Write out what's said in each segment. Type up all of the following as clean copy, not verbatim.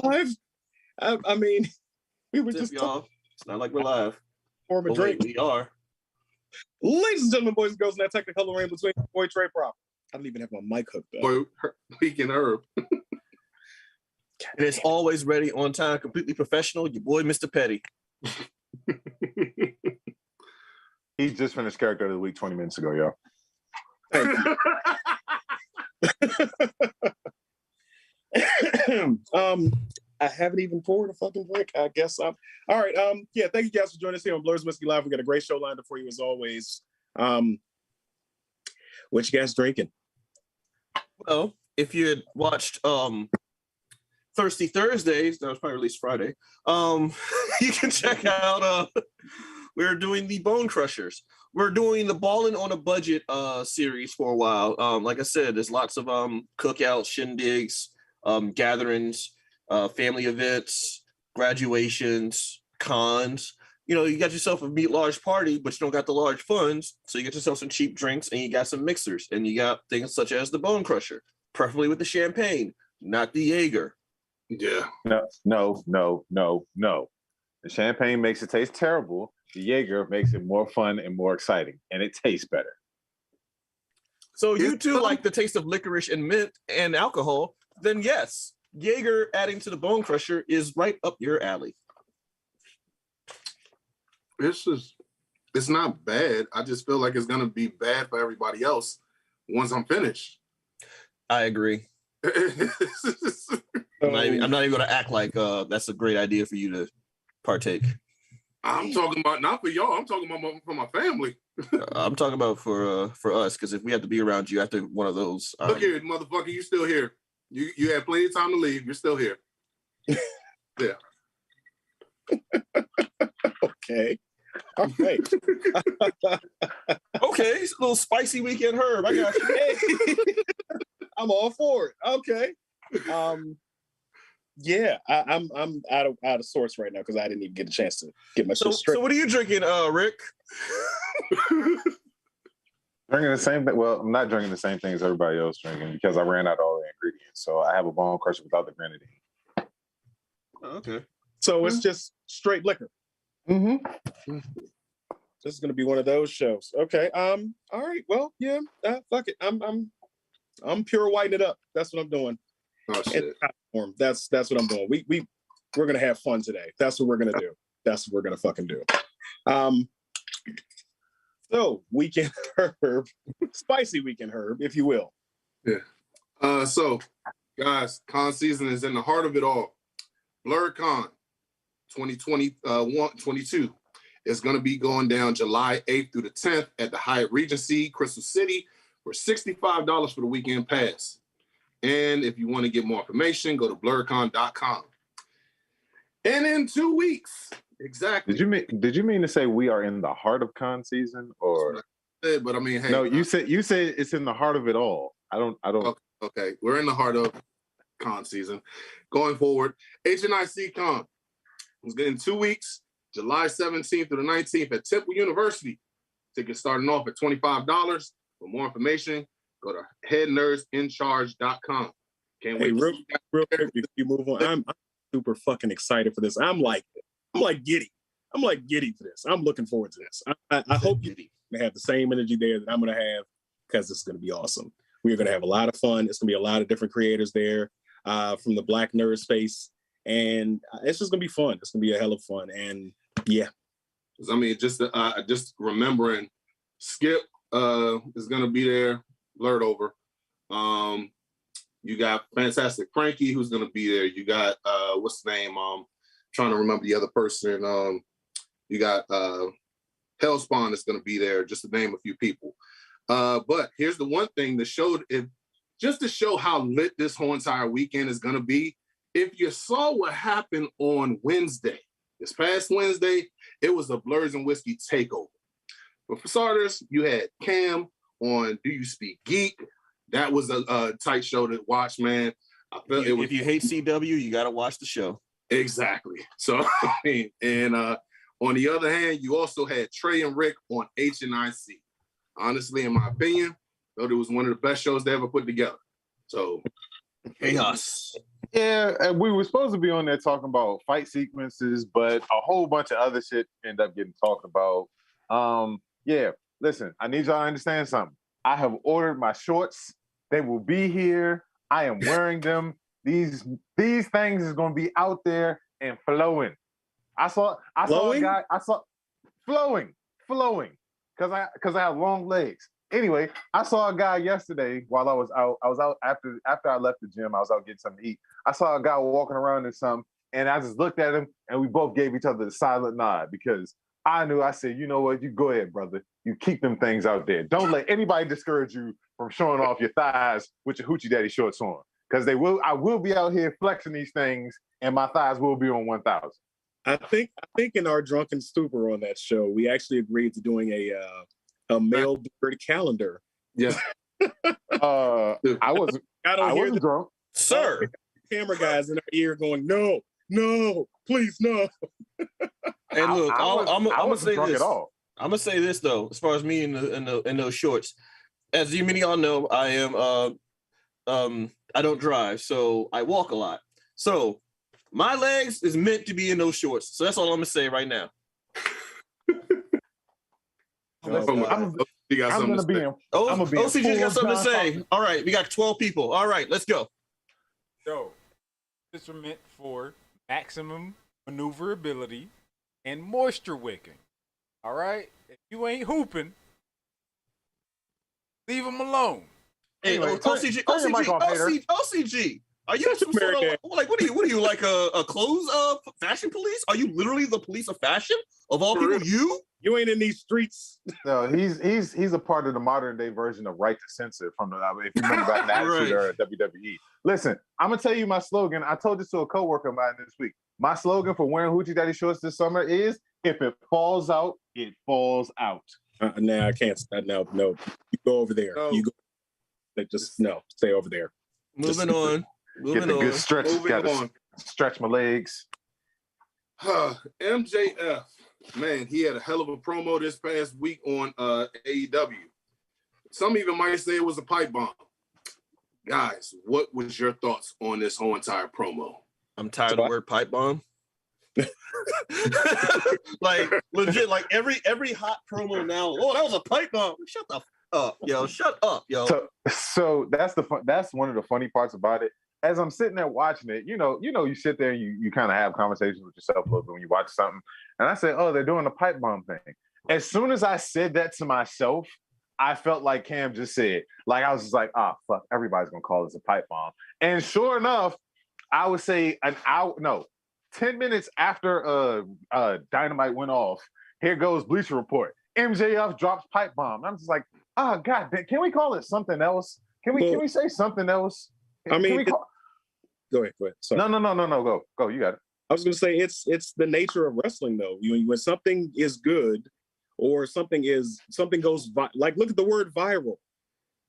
live? I mean, we were just y'all. It's not like we're live. Form a drink. We are. Ladies and gentlemen, boys and girls, in that technicolor rain between boy Trey Prop. I don't even have my mic hooked up. Boy, Weekend Herb. And it's always ready, on time, completely professional. Your boy, Mr. Petty. He just finished Character of the Week 20 minutes ago, yo. I haven't even poured a fucking drink. I guess I'm all right. Yeah, thank you guys for joining us here on Blerds and Whiskey Live. We got a great show lined up for you as always. What you guys drinking? Well, if you had watched Thirsty Thursdays, that was probably released Friday. You can check out we're doing the Bone Crushers. We're doing the Ballin' on a Budget series for a while. Like I said, there's lots of cookouts, shindigs, gatherings, family events, graduations, cons. You know, you got yourself a meet large party, but you don't got the large funds. So you get yourself some cheap drinks and you got some mixers. And you got things such as the Bone Crusher, preferably with the champagne, not the Jaeger. Yeah. No. The champagne makes it taste terrible. The Jaeger makes it more fun and more exciting, and it tastes better. So you two like the taste of licorice and mint and alcohol, then yes, Jaeger adding to the Bone Crusher is right up your alley. It's not bad. I just feel like it's gonna be bad for everybody else once I'm finished. I agree. I'm not even gonna act like that's a great idea for you to partake. I'm talking about not for y'all. I'm talking about for my family. I'm talking about for us, because if we have to be around you after one of those, look here, motherfucker, you still here? You had plenty of time to leave. You're still here. Yeah. Okay. All right. Okay, it's a little spicy weekend herb. I got you. I'm all for it. Okay. Yeah, I'm out of sorts right now because I didn't even get a chance to get my shit straight. So what are you drinking, Rick? Drinking the same thing. Well, I'm not drinking the same thing as everybody else drinking because I ran out of all the ingredients. So I have a Bone Crusher without the grenadine. Okay. So it's just straight liquor. Mm-hmm. This is gonna be one of those shows. Okay. All right. Well, yeah. Fuck it. I'm pure whitening it up. That's what I'm doing. Oh shit. That's what I'm doing. We're gonna have fun today. That's what we're gonna do. That's what we're gonna fucking do. So weekend herb, spicy weekend herb, if you will. Yeah. So guys, con season is in the heart of it all. BlerdCon 2022 is going to be going down July 8th through the 10th at the Hyatt Regency, Crystal City, for $65 for the weekend pass. And if you want to get more information, go to blerdcon.com. And in 2 weeks, exactly. Did you mean to say we are in the heart of con season, or? But I mean, hey. No, you said it's in the heart of it all. I don't. Okay, we're in the heart of con season. Going forward, HNIC Con is in 2 weeks, July 17th through the 19th at Temple University. Tickets starting off at $25. For more information, go to headnerdsincharge.com. Can't wait. Real quick, if you move on, I'm super fucking excited for this. I'm like giddy. I'm like giddy for this. I'm looking forward to this. I hope you have the same energy there that I'm going to have, because it's going to be awesome. We're going to have a lot of fun. It's going to be a lot of different creators there from the Black nerd space. And it's just going to be fun. It's going to be a hell of fun. And yeah. I mean, just remembering Skip is going to be there, blurred over. You got Fantastic Frankie, who's going to be there. You got, what's the name? Trying to remember the other person. You got Hellspawn is going to be there, just to name a few people. But here's the one thing that showed it, just to show how lit this whole entire weekend is going to be. If you saw what happened on Wednesday, this past Wednesday, it was a Blerds and Whiskey takeover. But for starters, you had Cam on Do You Speak Geek. That was a tight show to watch, man. I felt if you hate CW, you got to watch the show. Exactly. So, I mean, and on the other hand, you also had Trey and Rick on HNIC. Honestly, in my opinion, though, it was one of the best shows they ever put together. So, chaos. Yeah, and we were supposed to be on there talking about fight sequences, but a whole bunch of other shit ended up getting talked about. Yeah, listen, I need y'all to understand something. I have ordered my shorts. They will be here. I am wearing them. These things is gonna be out there and flowing. I saw a guy. I saw flowing, because I have long legs. Anyway, I saw a guy yesterday while I was out. I was out after I left the gym. I was out getting something to eat. I saw a guy walking around in something, and I just looked at him, and we both gave each other the silent nod because I knew. I said, you know what? You go ahead, brother. You keep them things out there. Don't let anybody discourage you from showing off your thighs with your hoochie daddy shorts on, because I will be out here flexing these things, and my thighs will be on 1,000. I think in our drunken stupor on that show, we actually agreed to doing a male blurred calendar. Yeah. I wasn't drunk, sir. Camera guys in our ear going, no, please, no. And look, I'm gonna say this. I'm gonna say this though, as far as me in those shorts. As many of y'all know, I am I don't drive, so I walk a lot. So my legs is meant to be in those shorts. So that's all I'm gonna say right now. I'm gonna be in. OCG's got something to say. All right, we got 12 people. All right, let's go. So, this is meant for maximum maneuverability and moisture wicking. All right, if you ain't hooping, leave them alone. Hey, Anyway, OCG, are you some sort of, like, what are you like a clothes fashion police? Are you literally the police of fashion of all people? You ain't in these streets. No, he's a part of the modern day version of Right to Censor from the, if you remember back in the Attitude Era of WWE. Listen, I'm gonna tell you my slogan. I told this to a coworker of mine this week. My slogan for wearing hoochie daddy shorts this summer is: if it falls out, it falls out. Nah, I can't. No. You go over there. No. You go. Just no. Stay over there. Moving on. Get the good stretch. Gotta stretch my legs. MJF, man, he had a hell of a promo this past week on AEW. Some even might say it was a pipe bomb. Guys, what was your thoughts on this whole entire promo? I'm tired of the word pipe bomb. Like legit, like every hot promo now. Oh, that was a pipe bomb. Shut the up, yo. Shut up, yo. So that's one of the funny parts about it. As I'm sitting there watching it, you sit there and you kind of have conversations with yourself a little bit when you watch something. And I say, oh, they're doing the pipe bomb thing. As soon as I said that to myself, I felt like Cam just said. Like, I was just like, fuck, everybody's going to call this a pipe bomb. And sure enough, I would say 10 minutes after Dynamite went off, here goes Bleacher Report. MJF drops pipe bomb. I'm just like, God, can we call it something else? Can we say something else? Go ahead. Sorry. No. Go. You got it. I was going to say it's the nature of wrestling, though. When something is good, or something goes like, look at the word viral.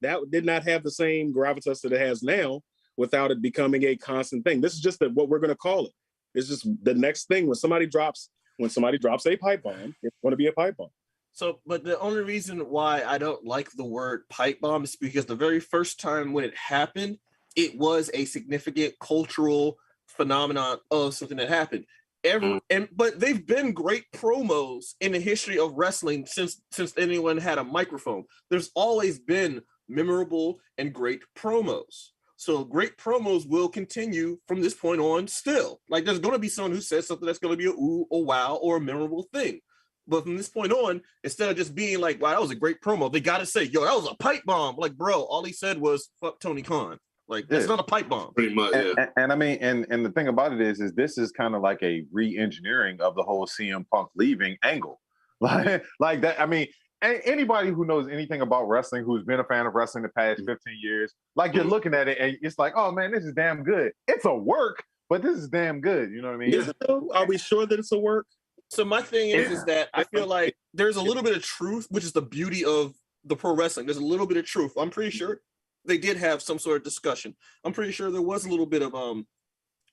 That did not have the same gravitas that it has now without it becoming a constant thing. This is just what we're going to call it. It's just the next thing when somebody drops a pipe bomb, it's going to be a pipe bomb. So, but the only reason why I don't like the word pipe bomb is because the very first time when it happened, it was a significant cultural phenomenon of something that happened. But they've been great promos in the history of wrestling since anyone had a microphone. There's always been memorable and great promos. So great promos will continue from this point on still. Like, there's going to be someone who says something that's going to be a ooh, a wow, or a memorable thing. But from this point on, instead of just being like, wow, that was a great promo, they got to say, yo, that was a pipe bomb. Like, bro, all he said was, fuck Tony Khan. Like, that's not a pipe bomb. Pretty much, yeah. And I mean, and the thing about it is this is kind of like a re-engineering of the whole CM Punk leaving angle. Like that, I mean, anybody who knows anything about wrestling, who's been a fan of wrestling the past 15 years, like, you're looking at it and it's like, oh man, this is damn good. It's a work, but this is damn good. You know what I mean? Is it though? Are we sure that it's a work? So my thing is that I feel like there's a little bit of truth, which is the beauty of the pro wrestling. There's a little bit of truth. I'm pretty sure they did have some sort of discussion. I'm pretty sure there was a little bit of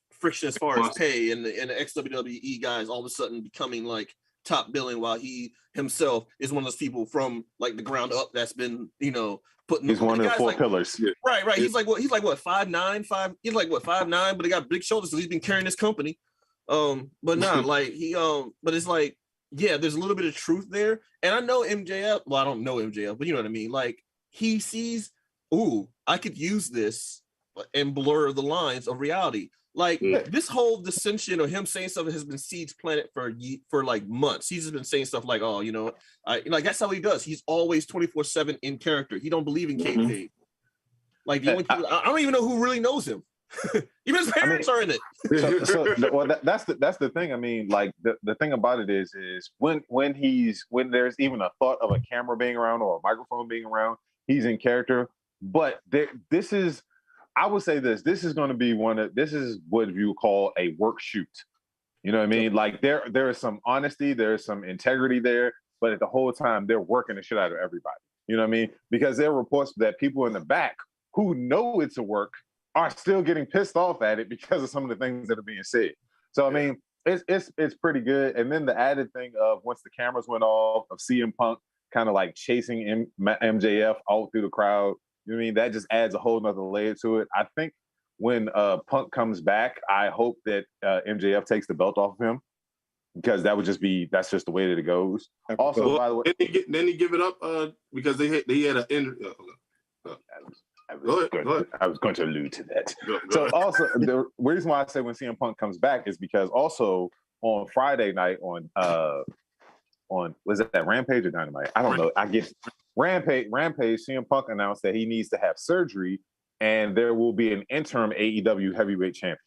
friction as far as pay and the ex-WWE guys all of a sudden becoming like top billing, while he himself is one of those people from like the ground up that's been, putting. He's one of the four like, pillars. Right. He's like what? He's like what? 5'9", 5. He's like what? 5'9", but he got big shoulders, so he's been carrying this company. But nah, like he but it's like, yeah, there's a little bit of truth there. And I know MJF. Well, I don't know MJF, but you know what I mean. Like he sees, ooh, I could use this and blur the lines of reality. Like this whole dissension or him saying stuff has been seeds planted for like months. He's just been saying stuff like, oh, like that's how he does. He's always 24/7 in character. He don't believe in kayfabe. Like the only people, I don't even know who really knows him. Even his parents are in it. Well, that's the thing. I mean, like the thing about it is when there's even a thought of a camera being around or a microphone being around, he's in character. But this is. I would say this is going to be this is what you call a work shoot. You know what I mean? Like there is some honesty, there's some integrity there, but at the whole time they're working the shit out of everybody. You know what I mean? Because there are reports that people in the back who know it's a work are still getting pissed off at it because of some of the things that are being said. So I mean, it's pretty good. And then the added thing of once the cameras went off of CM Punk kind of like chasing MJF out through the crowd. You know what I mean? That just adds a whole nother layer to it. I think when Punk comes back, I hope that MJF takes the belt off of him because that's just the way that it goes. Also, by the way, then he give it up because they had an injury. I was going to allude to that. Go so ahead. Also, the reason why I say when CM Punk comes back is because also on Friday night on was it that Rampage or Dynamite? I don't know. I get Rampage. CM Punk announced that he needs to have surgery, and there will be an interim AEW heavyweight champion.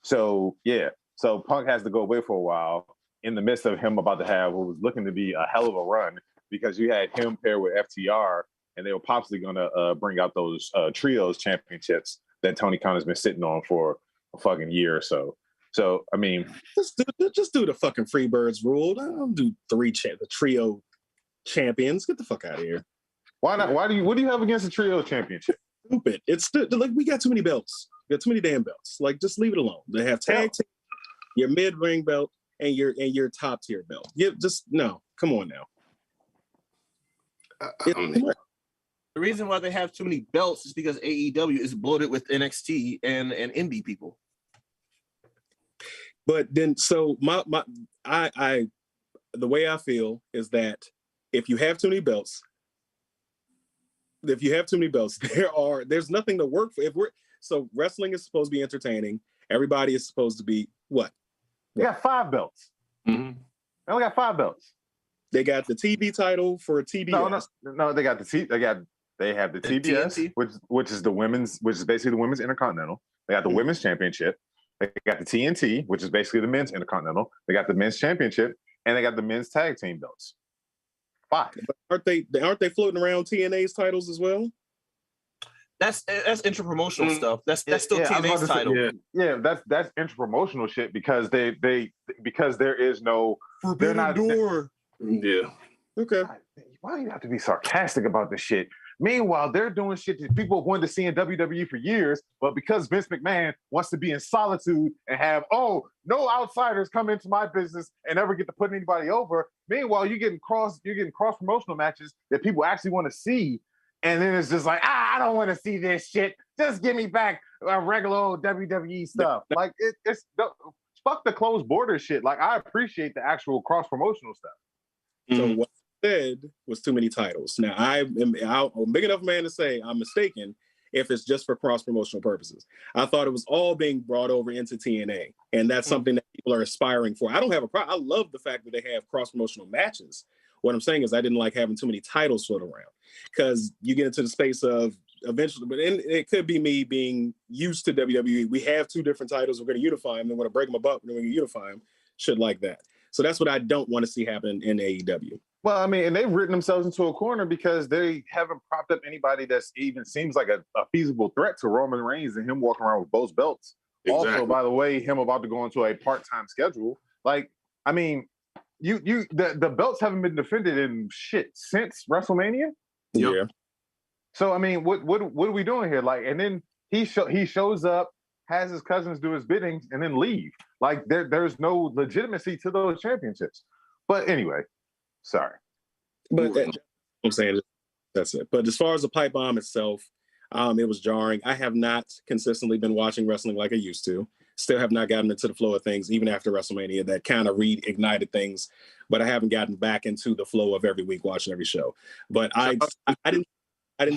So yeah, so Punk has to go away for a while in the midst of him about to have what was looking to be a hell of a run because you had him paired with FTR, and they were possibly going to bring out those trios championships that Tony Khan has been sitting on for a fucking year or so. So, I mean, just do the fucking Freebirds rule. Don't do the trio champions. Get the fuck out of here. Why not? What do you have against the trio championship? Stupid. It's like we got too many belts. We got too many damn belts. Like just leave it alone. They have tag team, your mid-ring belt, and your top tier belt. No. Come on now. The reason why they have too many belts is because AEW is bloated with NXT and indie people. But then, so the way I feel is that if you have too many belts, there's nothing to work for. So wrestling is supposed to be entertaining. Everybody is supposed to be what? They got 5 belts. Mm-hmm. They only got 5 belts. They got the TV title for TBS. No, they got they have the TBS, which is basically the women's intercontinental. They got the women's championship. They got the TNT, which is basically the men's intercontinental. They got the men's championship, and they got the men's tag team belts. 5. But aren't they floating around TNA's titles as well? That's intrapromotional stuff. That's still TNA's title. Yeah, that's intrapromotional shit because because there is no forbidden door. Yeah. Okay. Why do you have to be sarcastic about this shit? Meanwhile, they're doing shit that people wanted to see in WWE for years, but because Vince McMahon wants to be in solitude and have, no outsiders come into my business and never get to put anybody over. Meanwhile, you're getting cross promotional matches that people actually want to see. And then it's just like, I don't want to see this shit. Just give me back regular old WWE stuff. Like it's fuck the closed border shit. Like I appreciate the actual cross promotional stuff. So what I said was too many titles. Now I'm a big enough man to say I'm mistaken if it's just for cross promotional purposes. I thought it was all being brought over into TNA, and that's something that people are aspiring for. I don't have a problem. I love the fact that they have cross promotional matches. What I'm saying is I didn't like having too many titles float around because you get into the space of eventually, but it could be me being used to WWE. We have 2 different titles. We're going to unify them. Then we're going to break them up. Then we're going to unify them. Shit like that. So that's what I don't want to see happen in AEW. Well, I mean, and they've written themselves into a corner because they haven't propped up anybody that's even seems like a feasible threat to Roman Reigns and him walking around with both belts. Exactly. Also, by the way, him about to go into a part-time schedule. Like, I mean, the belts haven't been defended in shit since WrestleMania. Yeah. So I mean, what are we doing here? Like, and then he shows up, has his cousins do his bidding, and then leave. Like there's no legitimacy to those championships. But anyway, sorry. But I'm saying that's it. But as far as the pipe bomb itself, it was jarring. I have not consistently been watching wrestling like I used to. Still have not gotten into the flow of things, even after WrestleMania. That kind of reignited things, but I haven't gotten back into the flow of every week watching every show. But I didn't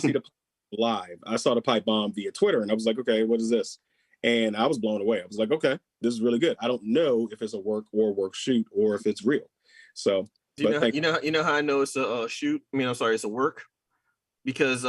see the live. I saw the pipe bomb via Twitter, and I was like, okay, what is this? And I was blown away. I was like, okay, this is really good. I don't know if it's a work shoot or if it's real. So, you know how I know it's a shoot. I mean, I'm sorry, it's a work, because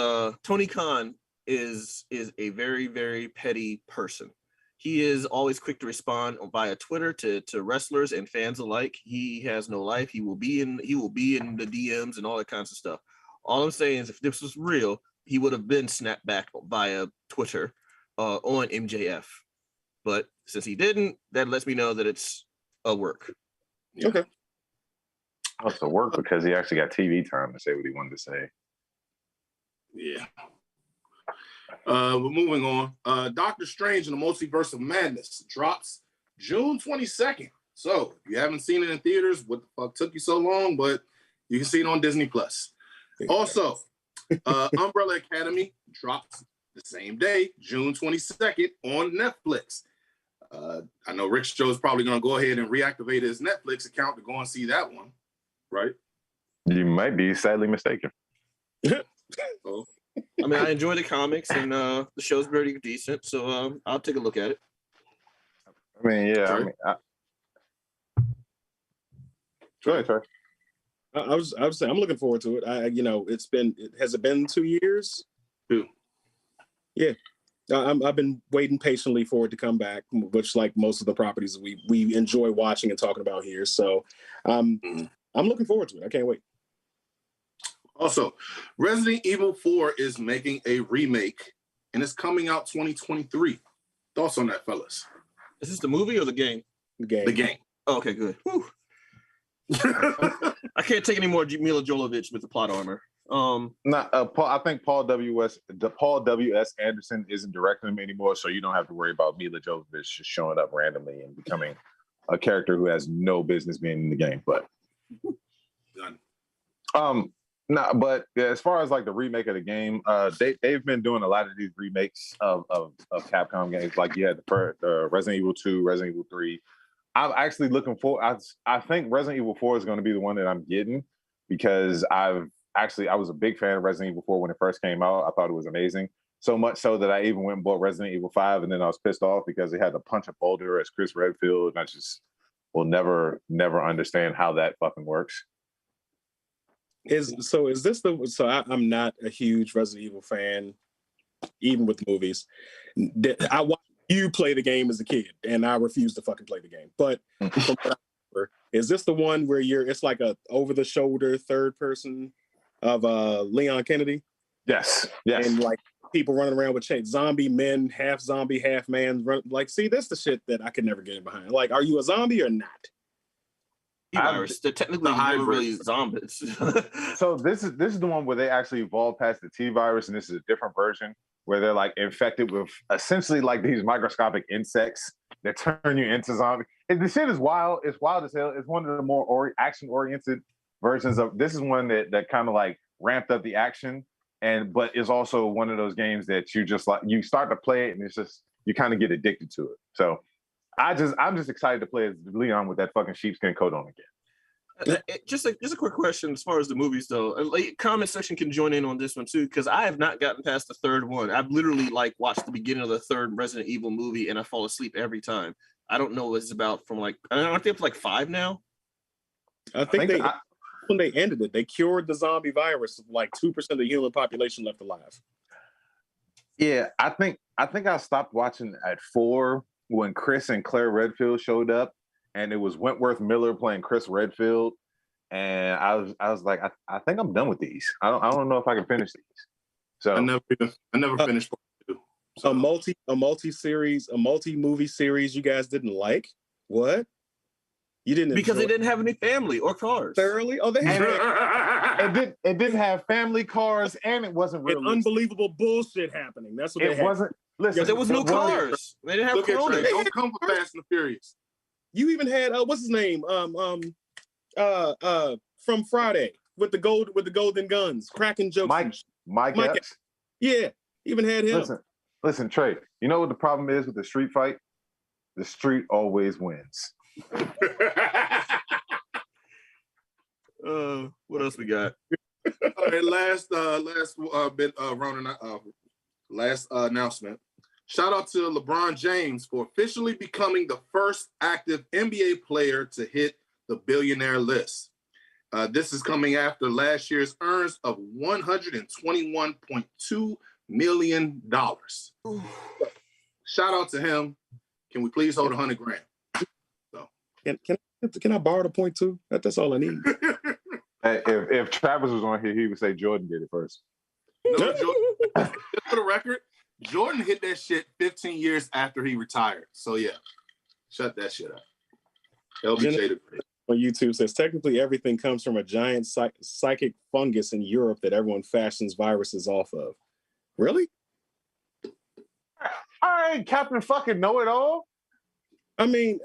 Tony Khan is a very, very petty person. He is always quick to respond via Twitter to wrestlers and fans alike. He has no life. He will be in the DMs and all that kinds of stuff. All I'm saying is, if this was real, he would have been snapped back via Twitter on MJF. But since he didn't, that lets me know that it's a work. Yeah. Okay. It's a work because he actually got TV time to say what he wanted to say. Yeah. We're moving on. Doctor Strange and the Multiverse of Madness drops June 22nd. So if you haven't seen it in theaters, what the fuck took you so long? But you can see it on Disney Plus. Also, Umbrella Academy drops the same day, June 22nd, on Netflix. I know Rick's show is probably going to go ahead and reactivate his Netflix account to go and see that one, right? You might be sadly mistaken. So, I mean, I enjoy the comics, and the show's pretty decent, so I'll take a look at it. I mean, yeah. Sorry. Go ahead, sir. I was saying I'm looking forward to it. Has it been 2 years? 2. Yeah. I've been waiting patiently for it to come back, which, like most of the properties we enjoy watching and talking about here. So I'm looking forward to it. I can't wait. Also, Resident Evil 4 is making a remake, and it's coming out 2023. Thoughts on that, fellas? Is this the movie or the game? The game. The game. Oh, okay, good. Whew. I can't take any more Mila Jovovich with the plot armor. I think Paul W.S. Anderson isn't directing him anymore, so you don't have to worry about Mila Jovovich just showing up randomly and becoming a character who has no business being in the game. But done. But yeah, as far as like the remake of the game, they've been doing a lot of these remakes of Capcom games. Like you had the Resident Evil 2, Resident Evil 3. I'm actually looking for. I think Resident Evil 4 is going to be the one that I'm getting, because I was a big fan of Resident Evil 4 when it first came out. I thought it was amazing. So much so that I even went and bought Resident Evil 5, and then I was pissed off because they had to punch a boulder as Chris Redfield, and I just will never understand how that fucking works. I'm not a huge Resident Evil fan, even with the movies. I watched you play the game as a kid, and I refused to fucking play the game. But from what I remember, is this the one where it's like a over-the-shoulder third person of Leon Kennedy? Yes. And like people running around with zombie men, half zombie, half man. See, that's the shit that I could never get in behind. Like, are you a zombie or not? T-virus. They're technically never really zombies. So this is the one where they actually evolved past the T-virus, and this is a different version where they're like infected with essentially like these microscopic insects that turn you into zombies. And the shit is wild. It's wild as hell. It's one of the more action-oriented versions of. This is one that kind of like ramped up the action, but is also one of those games that you just like, you start to play it and it's just, you kind of get addicted to it. So I'm just excited to play as Leon with that fucking sheepskin coat on again. Just a quick question as far as the movies though. Like, comment section can join in on this one too, because I have not gotten past the third one. I've literally like watched the beginning of the third Resident Evil movie and I fall asleep every time. I don't know what it's about from like, aren't they up to like 5 now? I think when they ended it, they cured the zombie virus. Like 2% of the human population left alive. Yeah, I think I stopped watching at 4 when Chris and Claire Redfield showed up, and it was Wentworth Miller playing Chris Redfield, and I was like, I think I'm done with these. I don't know if I can finish these. So I never finished part 2. So. A multi-movie series you guys didn't like? What? You didn't because they didn't have any family or cars. Thoroughly? Oh, they had it didn't have family, cars, and it wasn't real. Unbelievable bullshit happening. That's what it wasn't. Listen, there was no cars. They didn't have Corona. Don't come for Fast and the Furious. You even had what's his name? from Friday with the golden guns, cracking jokes. Mike Epps. Yeah, even had him. Listen, Trey. You know what the problem is with the street fight? The street always wins. What else we got? All right, last bit, Ronan. Last announcement. Shout out to LeBron James for officially becoming the first active NBA player to hit the billionaire list. This is coming after last year's earnings of $121.2 million. Shout out to him. Can we please hold $100,000? So can I borrow the point too? That's all I need. If Travis was on here, he would say Jordan did it first. No, Jordan, just for the record, Jordan hit that shit 15 years after he retired. So yeah, shut that shit up. LBJ on YouTube says technically everything comes from a giant psychic fungus in Europe that everyone fashions viruses off of. Really? All right, Captain fucking know-it-all. I mean,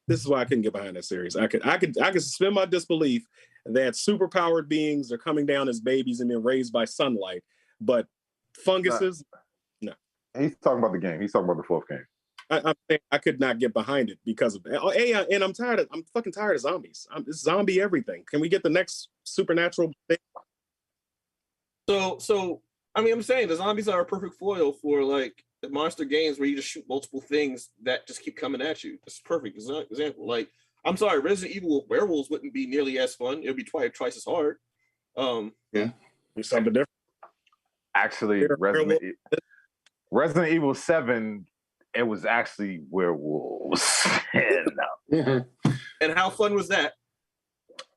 this is why I couldn't get behind that series. I could suspend my disbelief that superpowered beings are coming down as babies and being raised by sunlight, but funguses, no. He's talking about the game. He's talking about the fourth game. I'm saying I could not get behind it because of that. And I'm fucking tired of zombies. It's zombie everything. Can we get the next supernatural thing? So I mean, I'm saying the zombies are a perfect foil for like the monster games where you just shoot multiple things that just keep coming at you. It's a perfect example. Like, I'm sorry, Resident Evil werewolves wouldn't be nearly as fun. It would be twice as hard. Yeah, do something different. Actually, Resident Evil 7, it was actually werewolves. And how fun was that?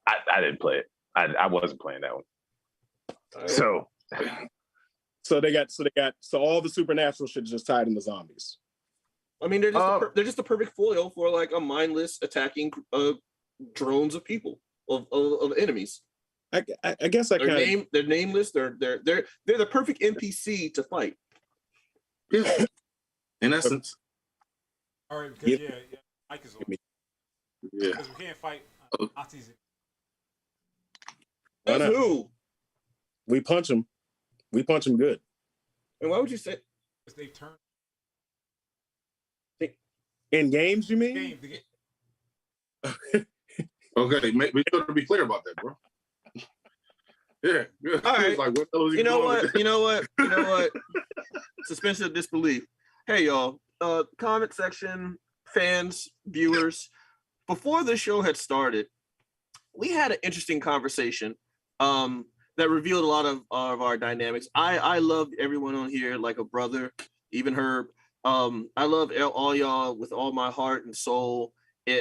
I didn't play it. I wasn't playing that one. So all the supernatural shit is just tied into zombies. I mean, they're just a perfect foil for like a mindless attacking drones of people of enemies. I guess they're nameless. They're the perfect NPC to fight. Yeah, in essence. All right, because Mike is on. Yeah, because we can't fight Nazis. That's who? We punch them. We punch them good. And why would you say? Because they've turned. In games, you mean? Okay, we got to be clear about that, bro. Yeah. All right. Like, you know what? Suspension of disbelief. Hey, y'all. Comment section, fans, viewers. Before the show had started, we had an interesting conversation that revealed a lot of our dynamics. I love everyone on here like a brother, even Herb. I love all y'all with all my heart and soul.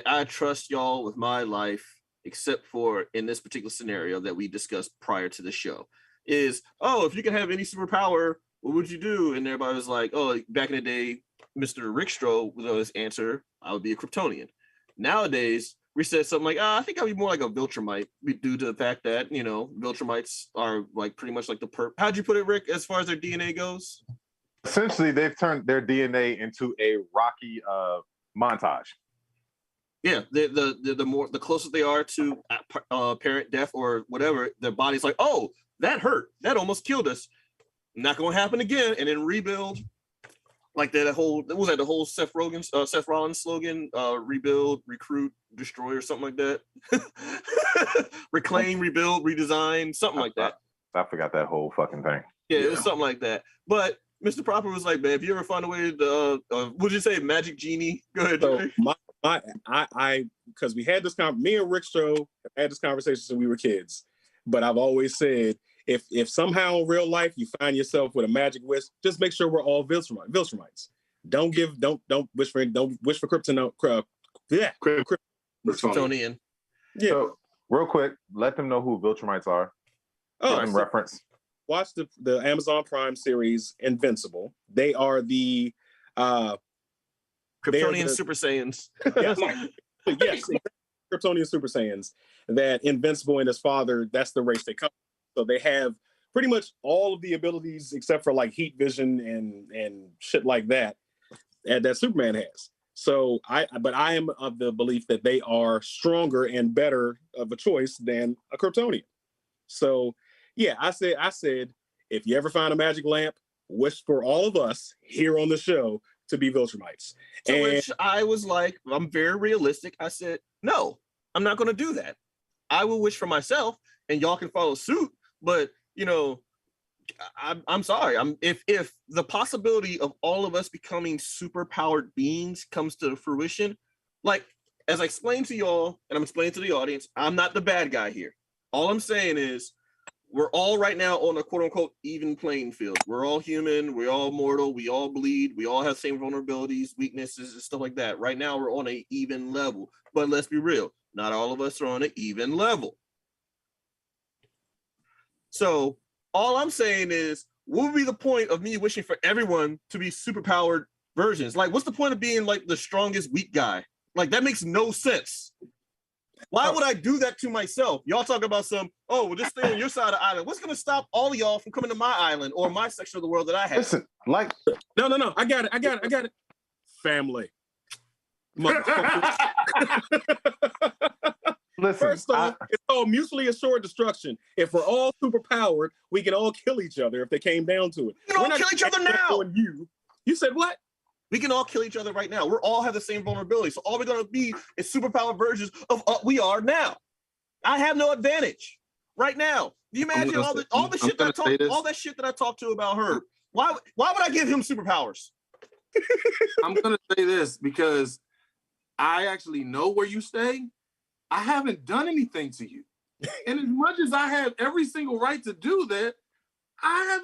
I trust y'all with my life, except for in this particular scenario that we discussed prior to the show. Is, if you could have any superpower, what would you do? And everybody was like, back in the day, Mr. Rickstro was his answer, I would be a Kryptonian. Nowadays, we said something like, I think I'd be more like a Viltrumite, due to the fact that, Viltrumites are like pretty much like how'd you put it, Rick, as far as their DNA goes? Essentially, they've turned their DNA into a Rocky montage. Yeah, the closer they are to apparent death or whatever, their body's like, that hurt, that almost killed us, not going to happen again, and then rebuild. Like the whole Seth Rollins slogan, rebuild, recruit, destroy, or something like that. Reclaim, rebuild, redesign, something like that. I forgot that whole fucking thing. Yeah, it was something like that. But Mr. Proper was like, man, if you ever find a way to, what'd you say, magic genie? Go ahead. So because we had this me and Rick Stroh had this conversation since we were kids, but I've always said, if somehow in real life you find yourself with a magic whisk, just make sure we're all Viltrumites. Don't wish for Kryptonian. Yeah. So, real quick, let them know who Viltrumites are. Reference. Watch the Amazon Prime series Invincible. They are the Kryptonian Super Saiyans. Yes, Kryptonian Super Saiyans. That Invincible and his father, that's the race they come. So they have pretty much all of the abilities except for like heat vision and shit like that that Superman has. So but I am of the belief that they are stronger and better of a choice than a Kryptonian. So yeah, I said, if you ever find a magic lamp, wish for all of us here on the show to be Viltrumites. To which I was like, I'm very realistic. I said, no, I'm not going to do that. I will wish for myself, and y'all can follow suit. But you know, I'm sorry. If the possibility of all of us becoming super powered beings comes to fruition, like as I explained to y'all, and I'm explaining to the audience, I'm not the bad guy here. All I'm saying is, we're all right now on a quote unquote even playing field. We're all human. We're all mortal. We all bleed. We all have same vulnerabilities, weaknesses, and stuff like that. Right now, we're on an even level. But let's be real. Not all of us are on an even level. So all I'm saying is, what would be the point of me wishing for everyone to be superpowered versions? Like, what's the point of being like the strongest weak guy? Like, that makes no sense. Why would I do that to myself? Y'all talk about we'll just stay on your side of the island. What's going to stop all of y'all from coming to my island or my section of the world that I have? Listen, like... No. I got it. Family. Listen, first off, it's all mutually assured destruction. If we're all super powered, we can all kill each other if they came down to it. We can all kill each other now. You said what? We can all kill each other right now. We're all have the same vulnerability. So all we're going to be is superpowered versions of what we are now. I have no advantage right now. Do you imagine all the shit that I talked to about her? Why would I give him superpowers? I'm going to say this because I actually know where you stay. I haven't done anything to you. And as much as I have every single right to do that, I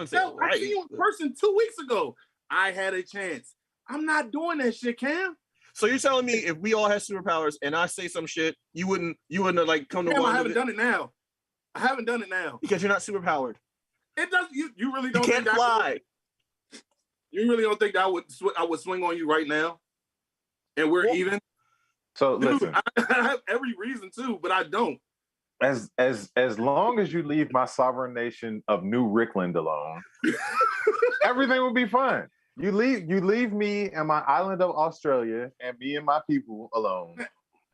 seen you in person 2 weeks ago. I had a chance. I'm not doing that shit, Cam. So you're telling me if we all had superpowers and I say some shit, you wouldn't have like come to Cam, one? I haven't done it now. Because you're not superpowered. It does. You really don't. You can't fly. You really don't think that I would swing on you right now? And we're even. So dude, listen, I have every reason to, but I don't. As long as you leave my sovereign nation of New Rickland alone, everything will be fine. You leave me and my island of Australia and me and my people alone.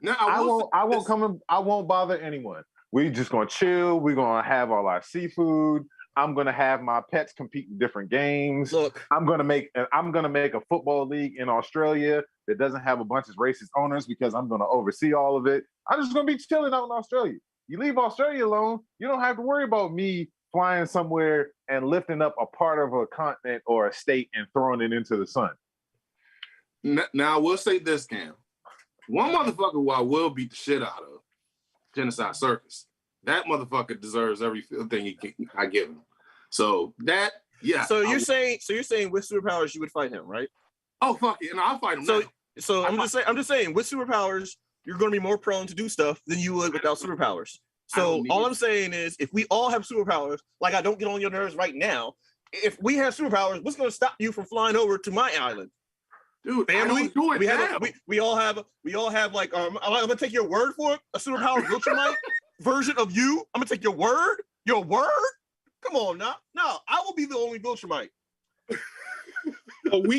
Now I won't bother anyone. We just gonna chill. We're gonna have all our seafood. I'm gonna have my pets compete in different games. Look, I'm gonna make a football league in Australia that doesn't have a bunch of racist owners because I'm gonna oversee all of it. I'm just gonna be chilling out in Australia. You leave Australia alone, you don't have to worry about me flying somewhere and lifting up a part of a continent or a state and throwing it into the sun. Now, I will say this, Cam. One motherfucker who I will beat the shit out of, Genocide Circus. That motherfucker deserves everything I give him. So that, yeah. So you're saying with superpowers you would fight him, right? Oh fuck it, and I'll fight him. So I'm just saying with superpowers you're going to be more prone to do stuff than you would without superpowers. So all I'm saying is, if we all have superpowers, like I don't get on your nerves right now, if we have superpowers, what's going to stop you from flying over to my island? Dude, family. We all have like I'm gonna take your word for it. A superpower Viltrumite version of you. I'm gonna take your word. Your word. Come on now. No, I will be the only Viltrumite.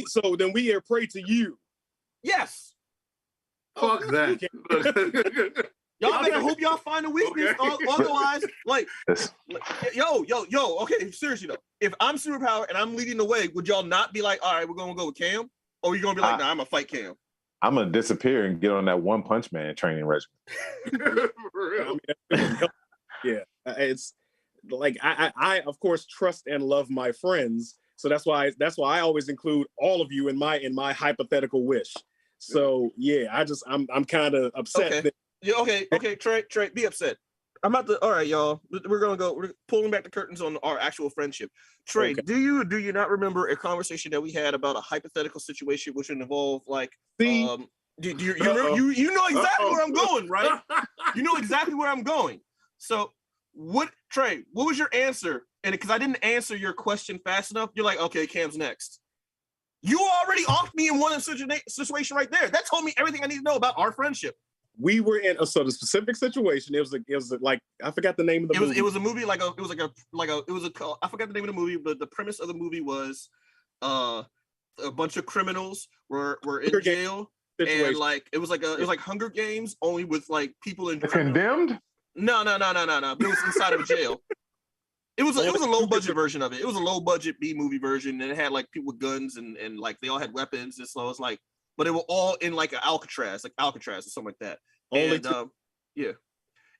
So then we are prey to you. Yes. Fuck that. Y'all better hope y'all find a weakness. Okay. Otherwise, yo. Okay, seriously though, if I'm superpowered and I'm leading the way, would y'all not be like, all right, we're gonna go with Cam? Or are you gonna be like, nah, I'm gonna fight Cam? I'm gonna disappear and get on that One Punch Man training regimen. Yeah, it's like I of course trust and love my friends, so that's why I always include all of you in my hypothetical wish. So yeah, I'm kind of upset. Okay. Okay, Trey, be upset. I'm about to. All right, y'all. We're pulling back the curtains on our actual friendship. Trey, okay. Do you not remember a conversation that we had about a hypothetical situation which would involve like do you remember? You know exactly where I'm going, right? You know exactly where I'm going. So Trey, what was your answer? And because I didn't answer your question fast enough, you're like, okay, Cam's next. You already offed me in one situation right there. That told me everything I need to know about our friendship. We were in the specific situation. It was like I forgot the name of the movie. It was a movie I forgot the name of the movie, but the premise of the movie was a bunch of criminals were in Hunger Games jail, situation. and like it was like Hunger Games only with like people in Condemned? No. But it was inside of a jail. It was a low budget version of it. It was a low budget B movie version, and it had like people with guns and like they all had weapons, and so it's like, but it were all in like Alcatraz or something like that.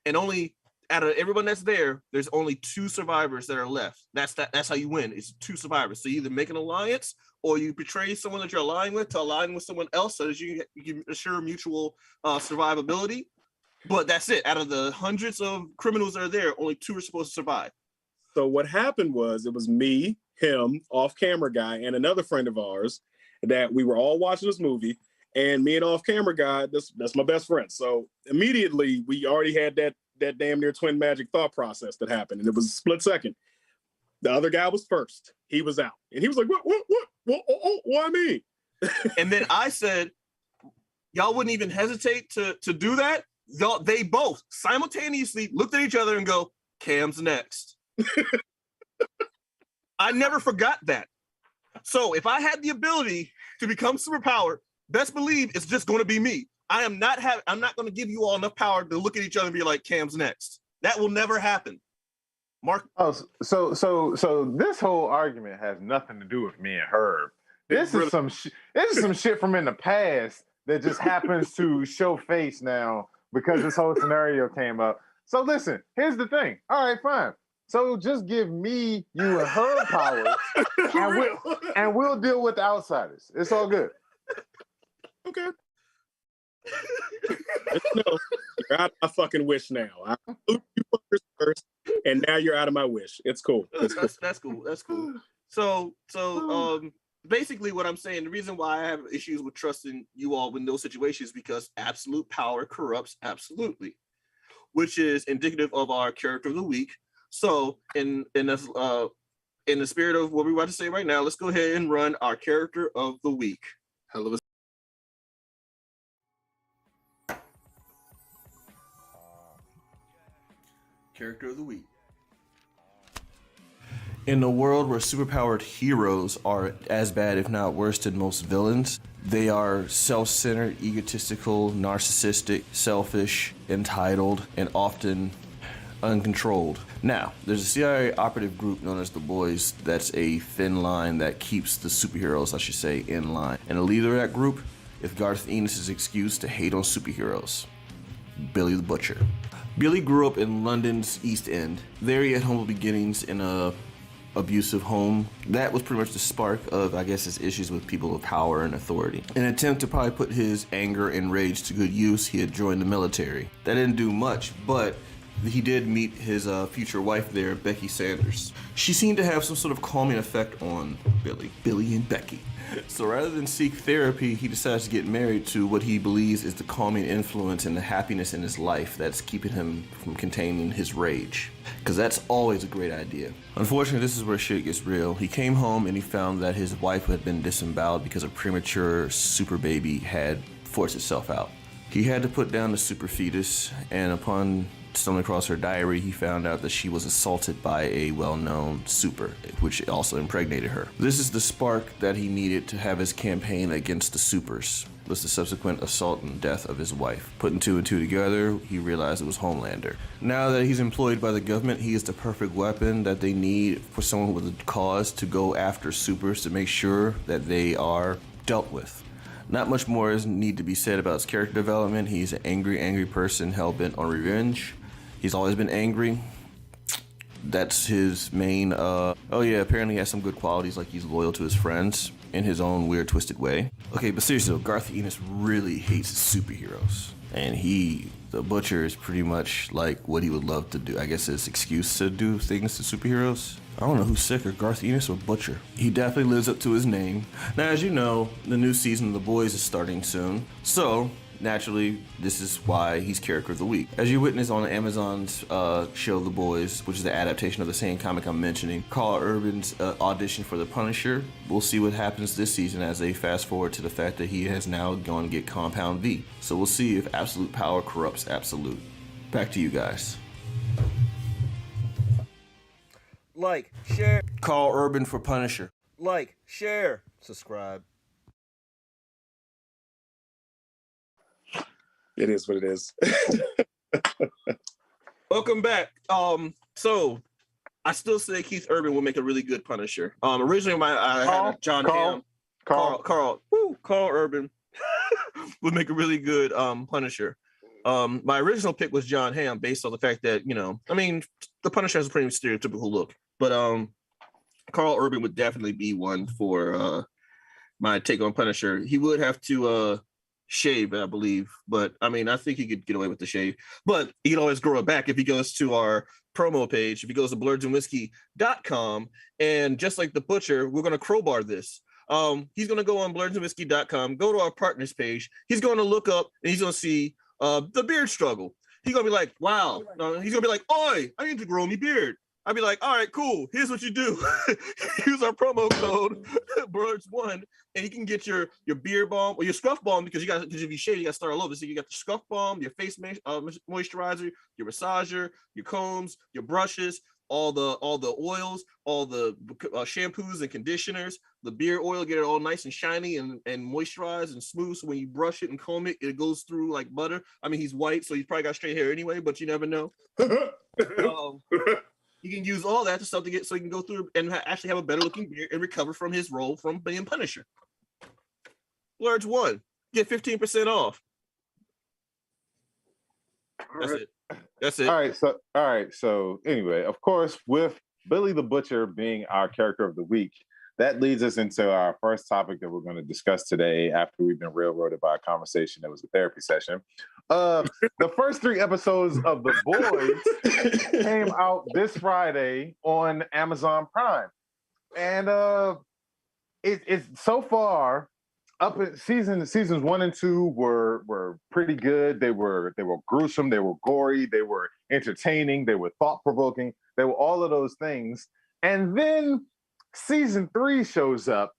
And only out of everyone that's there, there's only 2 survivors that are left. That's how you win. It's 2 survivors. So you either make an alliance or you betray someone that you're aligning with to align with someone else so that you can assure mutual survivability. But that's it. Out of the hundreds of criminals that are there, only 2 are supposed to survive. So what happened was it was me, him, off-camera guy, and another friend of ours that we were all watching this movie. And me and off-camera guy, that's my best friend. So immediately we already had that damn near twin magic thought process that happened. And it was a split second. The other guy was first. He was out. And he was like, what me? And then I said, y'all wouldn't even hesitate to do that? They both simultaneously looked at each other and go, Cam's next. I never forgot that. So if I had the ability to become superpowered, best believe it's just going to be me. I'm not going to give you all enough power to look at each other and be like, Cam's next. That will never happen. Mark. Oh, so this whole argument has nothing to do with me and Herb. This is some shit from in the past that just happens to show face now because this whole scenario came up. So listen, here's the thing. All right, fine. So just give me, you, and her powers, and we'll deal with the outsiders. It's all good. Okay. No, you're out of my fucking wish now. I moved you fuckers first, and now you're out of my wish. It's cool. That's cool. So basically what I'm saying, the reason why I have issues with trusting you all in those situations is because absolute power corrupts absolutely, which is indicative of our character of the week. So in the spirit of what we're about to say right now, let's go ahead and run our character of the week. Hell of a Character of the week. In a world where superpowered heroes are as bad, if not worse, than most villains, they are self-centered, egotistical, narcissistic, selfish, entitled, and often uncontrolled. Now, there's a CIA operative group known as the Boys that's a thin line that keeps the superheroes, I should say, in line. And the leader of that group is Garth Ennis' excuse to hate on superheroes, Billy the Butcher. Billy grew up in London's East End. There he had humble beginnings in a abusive home. That was pretty much the spark of, I guess, his issues with people of power and authority. In an attempt to probably put his anger and rage to good use, he had joined the military. That didn't do much, but he did meet his future wife there, Becky Sanders. She seemed to have some sort of calming effect on Billy and Becky. So rather than seek therapy, he decides to get married to what he believes is the calming influence and the happiness in his life that's keeping him from containing his rage. Because that's always a great idea. Unfortunately, this is where shit gets real. He came home and he found that his wife had been disemboweled because a premature super baby had forced itself out. He had to put down the super fetus, and upon stumbling across her diary, he found out that she was assaulted by a well-known super, which also impregnated her. This is the spark that he needed to have his campaign against the supers, was the subsequent assault and death of his wife. Putting 2 and 2 together, he realized it was Homelander. Now that he's employed by the government, he is the perfect weapon that they need for someone with a cause to go after supers to make sure that they are dealt with. Not much more is need to be said about his character development. He's an angry person hell-bent on revenge. He's always been angry. That's his main, apparently he has some good qualities, like he's loyal to his friends in his own weird, twisted way. Okay, but seriously though, Garth Ennis really hates superheroes. And the Butcher is pretty much like what he would love to do. I guess his excuse to do things to superheroes. I don't know who's sicker, Garth Ennis or Butcher. He definitely lives up to his name. Now, as you know, the new season of The Boys is starting soon. So, naturally, this is why he's character of the week. As you witness on Amazon's show The Boys, which is the adaptation of the same comic I'm mentioning, Carl Urban's audition for the Punisher, we'll see what happens this season as they fast forward to the fact that he has now gone to get Compound V. So we'll see if absolute power corrupts absolute. Back to you guys. Like, share. Carl Urban for Punisher. like, share, subscribe. It is what it is. Welcome back. So I still say Keith Urban will make a really good Punisher. Originally I had John Hamm. Carl Urban would make a really good Punisher. My original pick was John Hamm based on the fact that, the Punisher has a pretty stereotypical look, but Carl Urban would definitely be one for my take on Punisher. He would have to shave, I believe, but I think he could get away with the shave, but he can always grow it back if he goes to our promo page. If he goes to blerdsandwhiskey.com, and just like the Butcher, we're going to crowbar this. He's going to go on blerdsandwhiskey.com, go to our partners page. He's going to look up and he's going to see the beard struggle. He's going to be like, wow. He's going to be like, oi, I need to grow me beard. I'd be like, all right, cool. Here's what you do. Use our promo code Blerds1, and you can get your beard balm or your scruff balm, because if you shave, you got to start all over. So you got the scruff balm, your face moisturizer, your massager, your combs, your brushes, all the oils, all the shampoos and conditioners, the beard oil, get it all nice and shiny and moisturized and smooth. So when you brush it and comb it, it goes through like butter. He's white, so he's probably got straight hair anyway, but you never know. You can use all that to stuff to get so he can go through and actually have a better looking beard and recover from his role from being Punisher. Blerds1, get 15% off. That's it. All right. So anyway, of course, with Billy the Butcher being our character of the week, that leads us into our first topic that we're going to discuss today after we've been railroaded by a conversation that was a therapy session. The first 3 episodes of The Boys came out this Friday on Amazon Prime. And it's so far up in seasons 1 and 2 were pretty good. They were gruesome, they were gory, they were entertaining, they were thought-provoking, they were all of those things. And then season 3 shows up,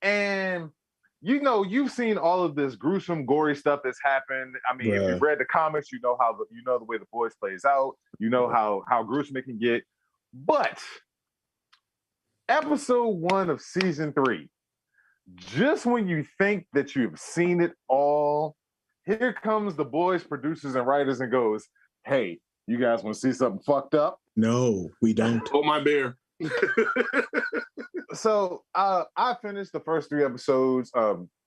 and you've seen all of this gruesome, gory stuff that's happened. If you've read the comics, you know the way The Boys plays out. You know how gruesome it can get. But episode 1 of season 3, just when you think that you've seen it all, here comes The Boys producers and writers and goes, "Hey, you guys want to see something fucked up?" No, we don't. Hold my beer. So I finished the first 3 episodes.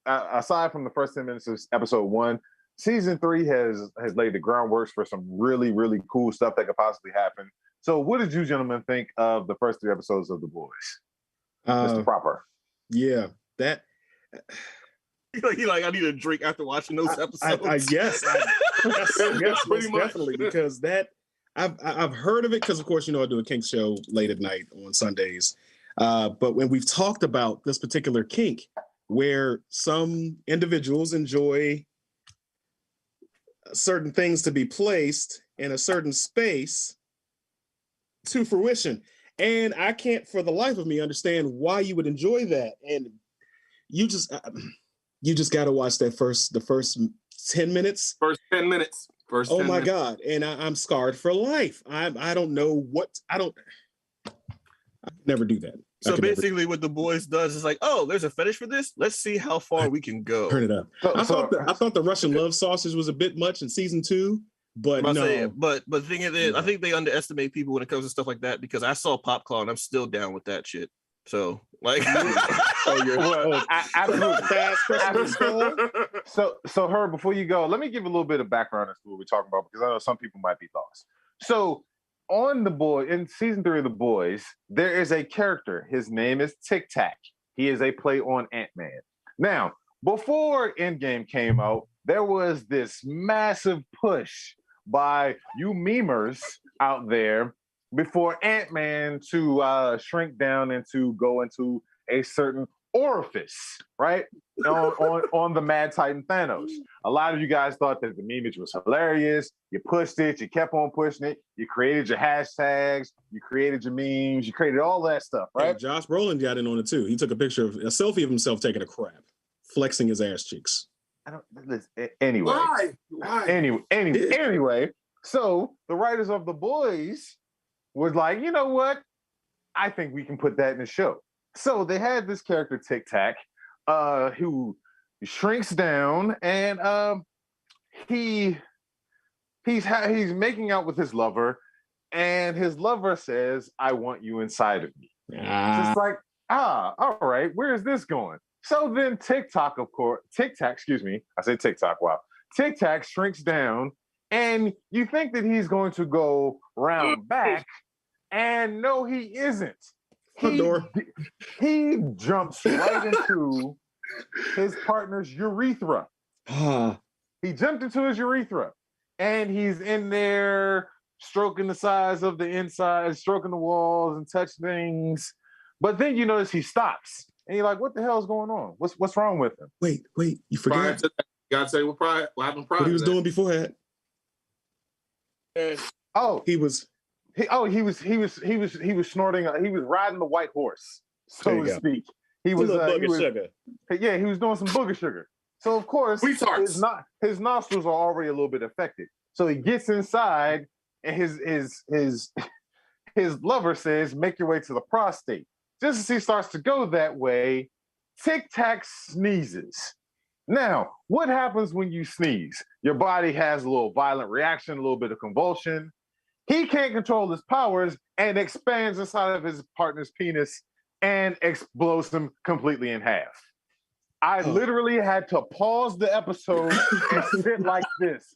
Aside from the first 10 minutes of episode 1, season 3 has laid the groundwork for some really, really cool stuff that could possibly happen. So what did you gentlemen think of the first 3 episodes of The Boys? Mr. Proper. Yeah, that... He like, I need a drink after watching those episodes. Yes, most definitely, because that... I've heard of it because, of course, I do a kink show late at night on Sundays. But when we've talked about this particular kink, where some individuals enjoy certain things to be placed in a certain space to fruition, and I can't for the life of me understand why you would enjoy that. And you just got to watch the first 10 minutes. First 10 minutes. Oh my God. And I'm scarred for life. I don't know what, I never do that. So basically what The Boys does is like, oh, there's a fetish for this? Let's see how far we can go. Turn it up. I thought the Russian love sausage was a bit much in season 2, but no. But the thing is, I think they underestimate people when it comes to stuff like that, because I saw Popcorn and I'm still down with that shit. So like, So Herb, before you go, let me give a little bit of background as to what we're talking about, because I know some people might be lost. So on The Boy, in season 3 of The Boys, there is a character. His name is Tic Tac. He is a play on Ant-Man. Now, before Endgame came out, there was this massive push by you memers out there before Ant-Man to shrink down and to go into a certain orifice, right? on the Mad Titan Thanos. A lot of you guys thought that the meme was hilarious. You pushed it, you kept on pushing it, you created your hashtags, you created your memes, you created all that stuff, right? And Josh Brolin got in on it too. He took a picture of a selfie of himself taking a crap, flexing his ass cheeks. Anyway. Why? Anyway, so the writers of The Boys was like, you know what? I think we can put that in the show. So they had this character Tic Tac, who shrinks down, and he's making out with his lover, and his lover says, "I want you inside of me." It's just like, all right, where is this going? So then Tic Tac, excuse me, I say TikTok. Wow, Tic Tac shrinks down, and you think that he's going to go round back, and no, he isn't. He jumps right into his partner's urethra. He jumped into his urethra, and he's in there stroking the sides of the inside, stroking the walls and touch things. But then you notice he stops, and you're like, "What the hell is going on? What's wrong with him?" Wait, you forgot. You gotta say what happened prior. What he was doing before that? He was snorting. He was riding the white horse, so to speak. He was sugar. Yeah, he was doing some booger sugar. So of course, his nostrils are already a little bit affected. So he gets inside, and his lover says, "Make your way to the prostate." Just as he starts to go that way, Tic Tac sneezes. Now, what happens when you sneeze? Your body has a little violent reaction, a little bit of convulsion. He can't control his powers and expands inside of his partner's penis and explodes him completely in half. I literally had to pause the episode and sit like this.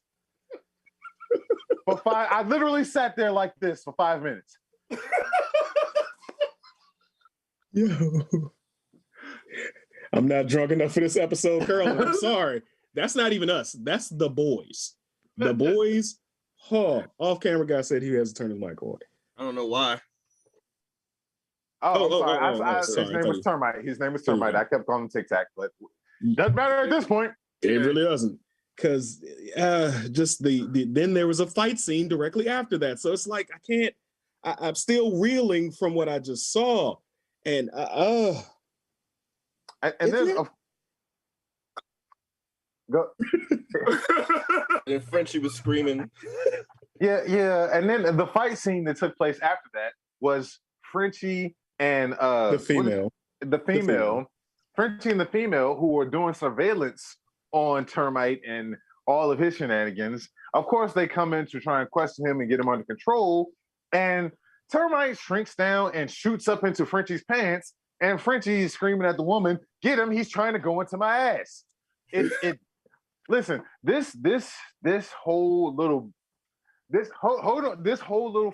I literally sat there like this for 5 minutes. Yo, I'm not drunk enough for this episode, Carolyn. I'm sorry. That's not even us. That's the boys. The boys. Off-camera guy said he has to turn his mic on. I don't know why. His name was Termite. His name was Termite. I kept calling him Tic Tac, but doesn't matter at this point. It really doesn't, because then there was a fight scene directly after that. So it's like I'm still reeling from what I just saw, and go. And Frenchie was screaming. Yeah, and then the fight scene that took place after that was Frenchie and the female, Frenchie and the female, who were doing surveillance on Termite and all of his shenanigans. Of course, they come in to try and question him and get him under control, and Termite shrinks down and shoots up into Frenchie's pants, and Frenchie's screaming at the woman, "Get him! He's trying to go into my ass." Listen, this whole little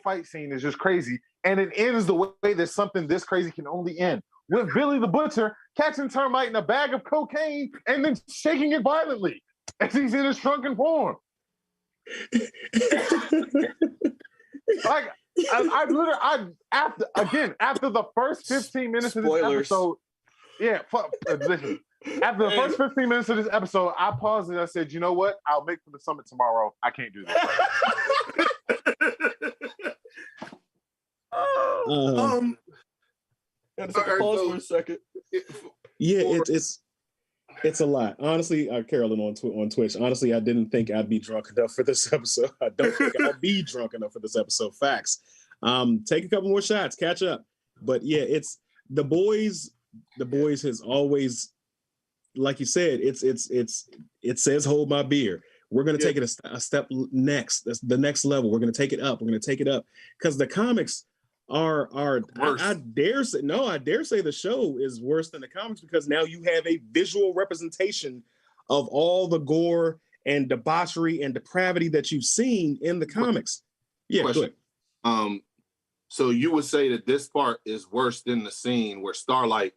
fight scene is just crazy, and it ends the way that something this crazy can only end, with Billy the Butcher catching Termite in a bag of cocaine and then shaking it violently as he's in his shrunken form. Like after the first 15 minutes of this episode, listen. After the first 15 minutes of this episode, I paused and I said, "You know what? I'll make for the summit tomorrow. I can't do that." Pause for a second. Yeah, it's a lot. Honestly, Carolyn on Twitch. Honestly, I didn't think I'd be drunk enough for this episode. I don't think I'll be drunk enough for this episode. Facts. Take a couple more shots, catch up. But yeah, it's the boys. The boys has always, like you said, it says hold my beer. We're going to take it a step next. That's the next level. We're going to take it up. We're going to take it up because the comics are I dare say the show is worse than the comics, because now you have a visual representation of all the gore and debauchery and depravity that you've seen in the comics. Yeah. Question. So you would say that this part is worse than the scene where Starlight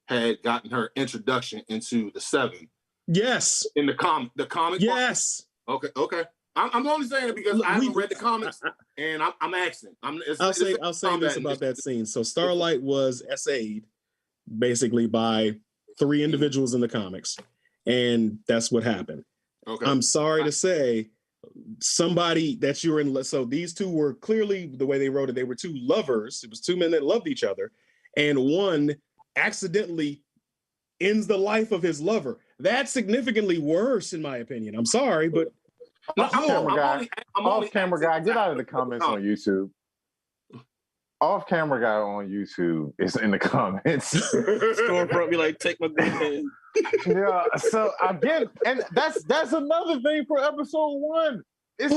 had gotten her introduction into the Seven? Yes. In the comic yes. Part? Okay. I'm only saying it because I haven't read the comics, and I'm asking. I'll say this about that scene. So Starlight was SA'd basically by 3 individuals in the comics, and that's what happened. Okay. I'm sorry to say, somebody that you were in. So these two were clearly, the way they wrote it, they were 2 lovers. It was 2 men that loved each other, and one accidentally ends the life of his lover. That's significantly worse, in my opinion. I'm sorry, but Off-camera guy, get out of the comments on YouTube. off-camera guy on YouTube is in the comments. Stormfront be like, take my good hand. Yeah, so again, and that's another thing for episode 1. It's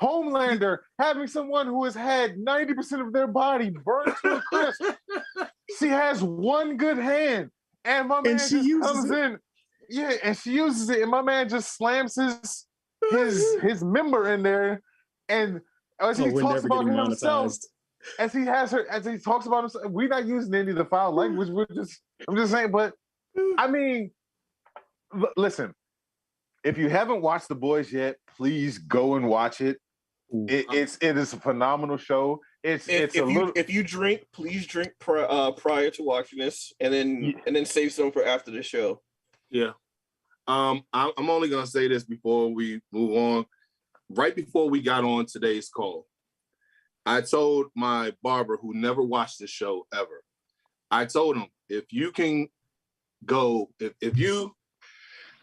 Homelander having someone who has had 90% of their body burned to a crisp. She has one good hand, and my man just comes in. Yeah, and she uses it, and my man just slams his member in there, and as he talks about himself, as he talks about himself, we're not using any of the foul language. I'm just saying, but I mean, listen, if you haven't watched The Boys yet, please go and watch it. It is a phenomenal show. If you drink, please drink prior to watching this, and then save some for after the show. Yeah. I'm only gonna say this before we move on. Right before we got on today's call, I told my barber who never watched the show ever. I told him, if you can go, if you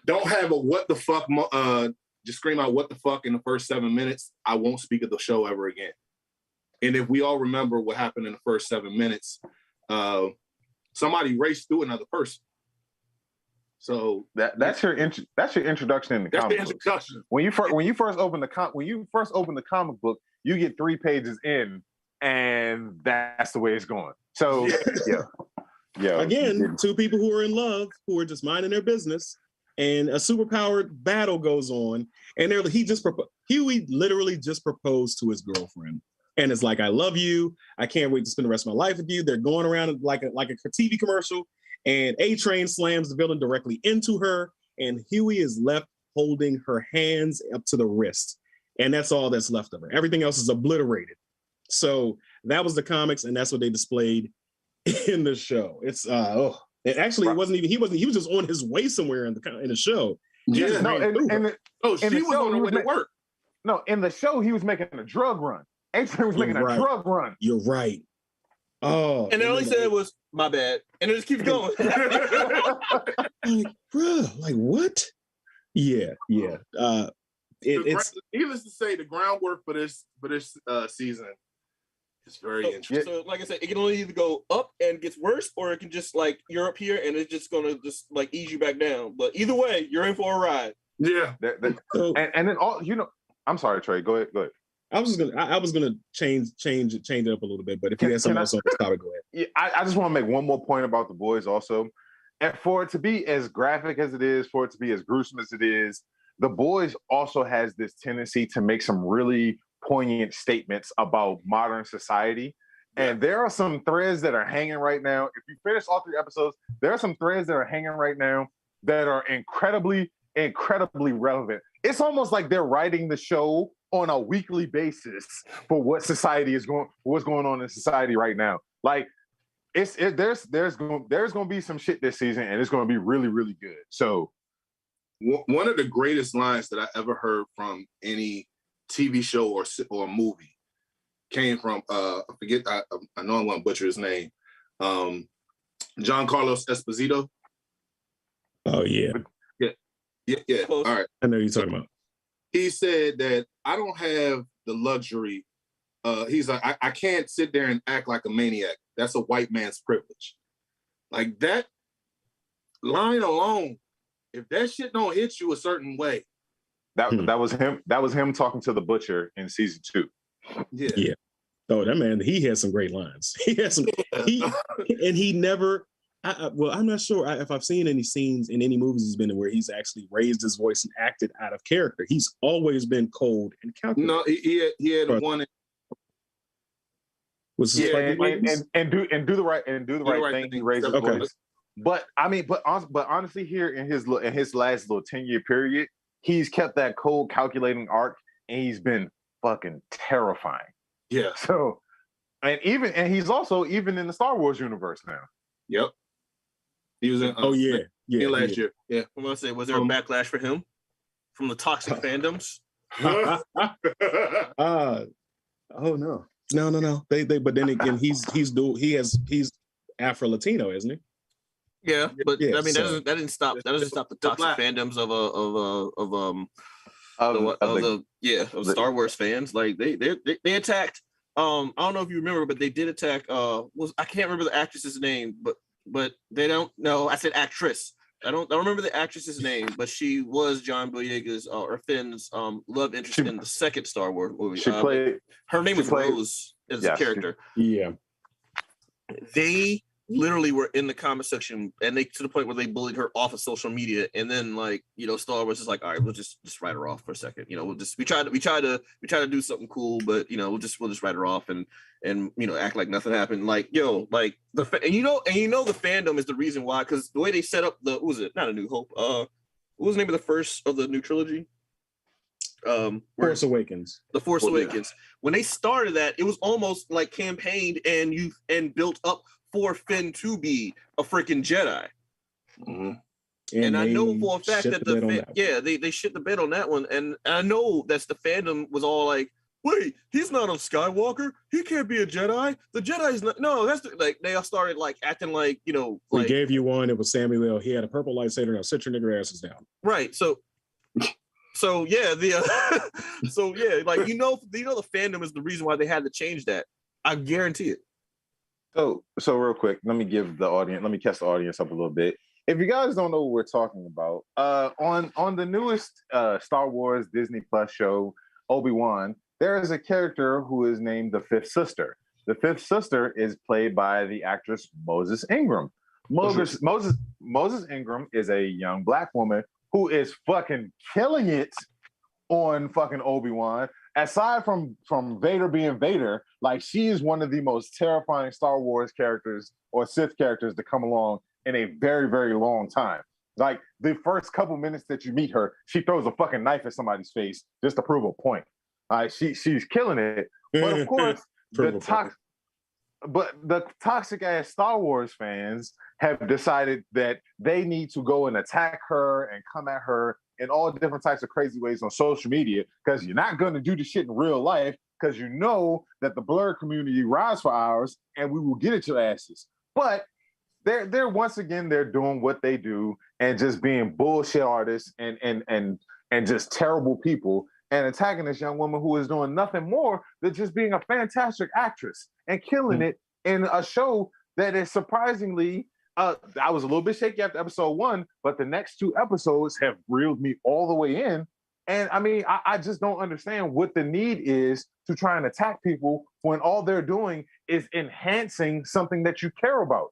don't have a what the fuck, just scream out what the fuck in the first 7 minutes, I won't speak of the show ever again. And if we all remember what happened in the first 7 minutes, somebody raced through another person. So that's your introduction in the comic book. When you first open the comic book, you get 3 pages in, and that's the way it's going. So yeah. Again, 2 people who are in love, who are just minding their business, and a superpowered battle goes on, and Huey literally just proposed to his girlfriend, and it's like, I love you, I can't wait to spend the rest of my life with you. They're going around like a TV commercial, and A-Train slams the villain directly into her, and Huey is left holding her hands up to the wrist, and that's all that's left of her. Everything else is obliterated. So that was the comics, and that's what they displayed in the show. It's it actually wasn't even he was just on his way somewhere in the show. Yeah, she was on her way to work. No, in the show he was making a drug run. A-Train was making a drug run. You're right. Oh, and they only said it was my bad, and it just keeps going. Like, bro, like what? Yeah. It's needless to say, the groundwork for this season is very interesting. So, like I said, it can only either go up and gets worse, or it can just like you're up here and it's just gonna just like ease you back down. But either way, you're in for a ride. Yeah. And then all I'm sorry, Trey. Go ahead. I was gonna change it up a little bit, but if you had something else on this topic, go ahead. Yeah, I just want to make one more point about The Boys also. And for it to be as graphic as it is, for it to be as gruesome as it is, The Boys also has this tendency to make some really poignant statements about modern society. And there are some threads that are hanging right now. If you finish all 3 episodes, there are some threads that are hanging right now that are incredibly, incredibly relevant. It's almost like they're writing the show on a weekly basis for what's going on in society right now. Like there's going to be some shit this season, and it's going to be really, really good. So one of the greatest lines that I ever heard from any TV show or movie came from I know I'm going to butcher his name, John Carlos Esposito. Oh yeah. All right, I know who you're talking about. He said that I don't have the luxury. He's like, I can't sit there and act like a maniac. That's a white man's privilege. Like that line alone, if that shit don't hit you a certain way. That was him. That was him talking to the butcher in season 2. Yeah. Oh, that man, he had some great lines. He had some. He never. I'm not sure if I've seen any scenes in any movies he's been in where he's actually raised his voice and acted out of character. He's always been cold and calculated. No, he had one. And do the right thing. He raised his voice. But I mean, but honestly, here in his last little 10-year period, he's kept that cold, calculating arc, and he's been fucking terrifying. Yeah. So, and he's also even in the Star Wars universe now. Yep. He was in. Last year. Yeah. I'm gonna say, was there a backlash for him from the toxic fandoms? Oh no. But then again, he's Afro Latino, isn't he? Yeah, but I mean that doesn't stop the toxic fandoms of Star Wars fans. Like they attacked I don't know if you remember, but they did attack. I can't remember the actress's name, but they don't. No, I said actress. I don't remember the actress's name, but she was John Boyega's or Finn's love interest in the second Star Wars movie. She played. Her name was Rose as a character. Yeah. They literally were in the comment section, and they to the point where they bullied her off of social media. And then, like, you know, Star Wars is like, all right, we'll just write her off for a second. You know, we try to do something cool, but you know, we'll just write her off and you know, act like nothing happened. Like, yo, like and you know the fandom is the reason why, because the way they set up what was it? Not A New Hope. What was the name of the first of the new trilogy? Force Awakens. The Force Awakens. When they started that, it was almost like campaigned and built up for Finn to be a freaking Jedi. Mm-hmm. And I know for a fact that they shit the bed on that one. And I know that's the fandom was all like, wait, he's not a Skywalker. He can't be a Jedi. The Jedi's not. No, that's like they all started like acting like, you know. We like, gave you one. It was Samuel. He had a purple lightsaber. Now sit your nigger asses down. Right. So yeah, like you know the fandom is the reason why they had to change that. I guarantee it. So real quick, let me catch the audience up a little bit. If you guys don't know what we're talking about, on the newest Star Wars Disney Plus show, Obi-Wan, there is a character who is named the Fifth Sister. The Fifth Sister is played by the actress Moses Ingram. Moses Ingram is a young Black woman who is fucking killing it on fucking Obi-Wan. Aside from Vader being Vader, like, she is one of the most terrifying Star Wars characters or Sith characters to come along in a very, very long time. Like, the first couple minutes that you meet her, she throws a fucking knife at somebody's face just to prove a point. She's killing it. But of course, the toxic ass Star Wars fans have decided that they need to go and attack her and come at her in all different types of crazy ways on social media, because you're not going to do the shit in real life, because you know that the Blerd community rides for ours and we will get at your asses. But they're once again, they're doing what they do and just being bullshit artists and just terrible people and attacking this young woman who is doing nothing more than just being a fantastic actress and killing it in a show that is surprisingly, I was a little bit shaky after episode 1, but the next 2 episodes have reeled me all the way in. And I mean, I just don't understand what the need is to try and attack people when all they're doing is enhancing something that you care about.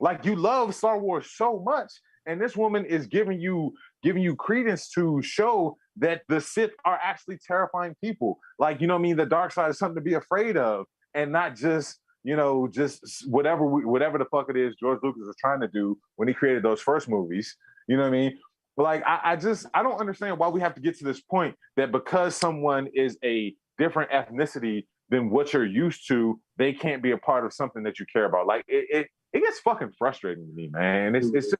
Like, you love Star Wars so much, and this woman is giving you credence to show that the Sith are actually terrifying people. Like, you know what I mean? The dark side is something to be afraid of, and not just, you know, just whatever the fuck it is George Lucas was trying to do when he created those first movies. You know what I mean? But like, I don't understand why we have to get to this point that because someone is a different ethnicity than what you're used to, they can't be a part of something that you care about. Like, it gets fucking frustrating to me, man. It's just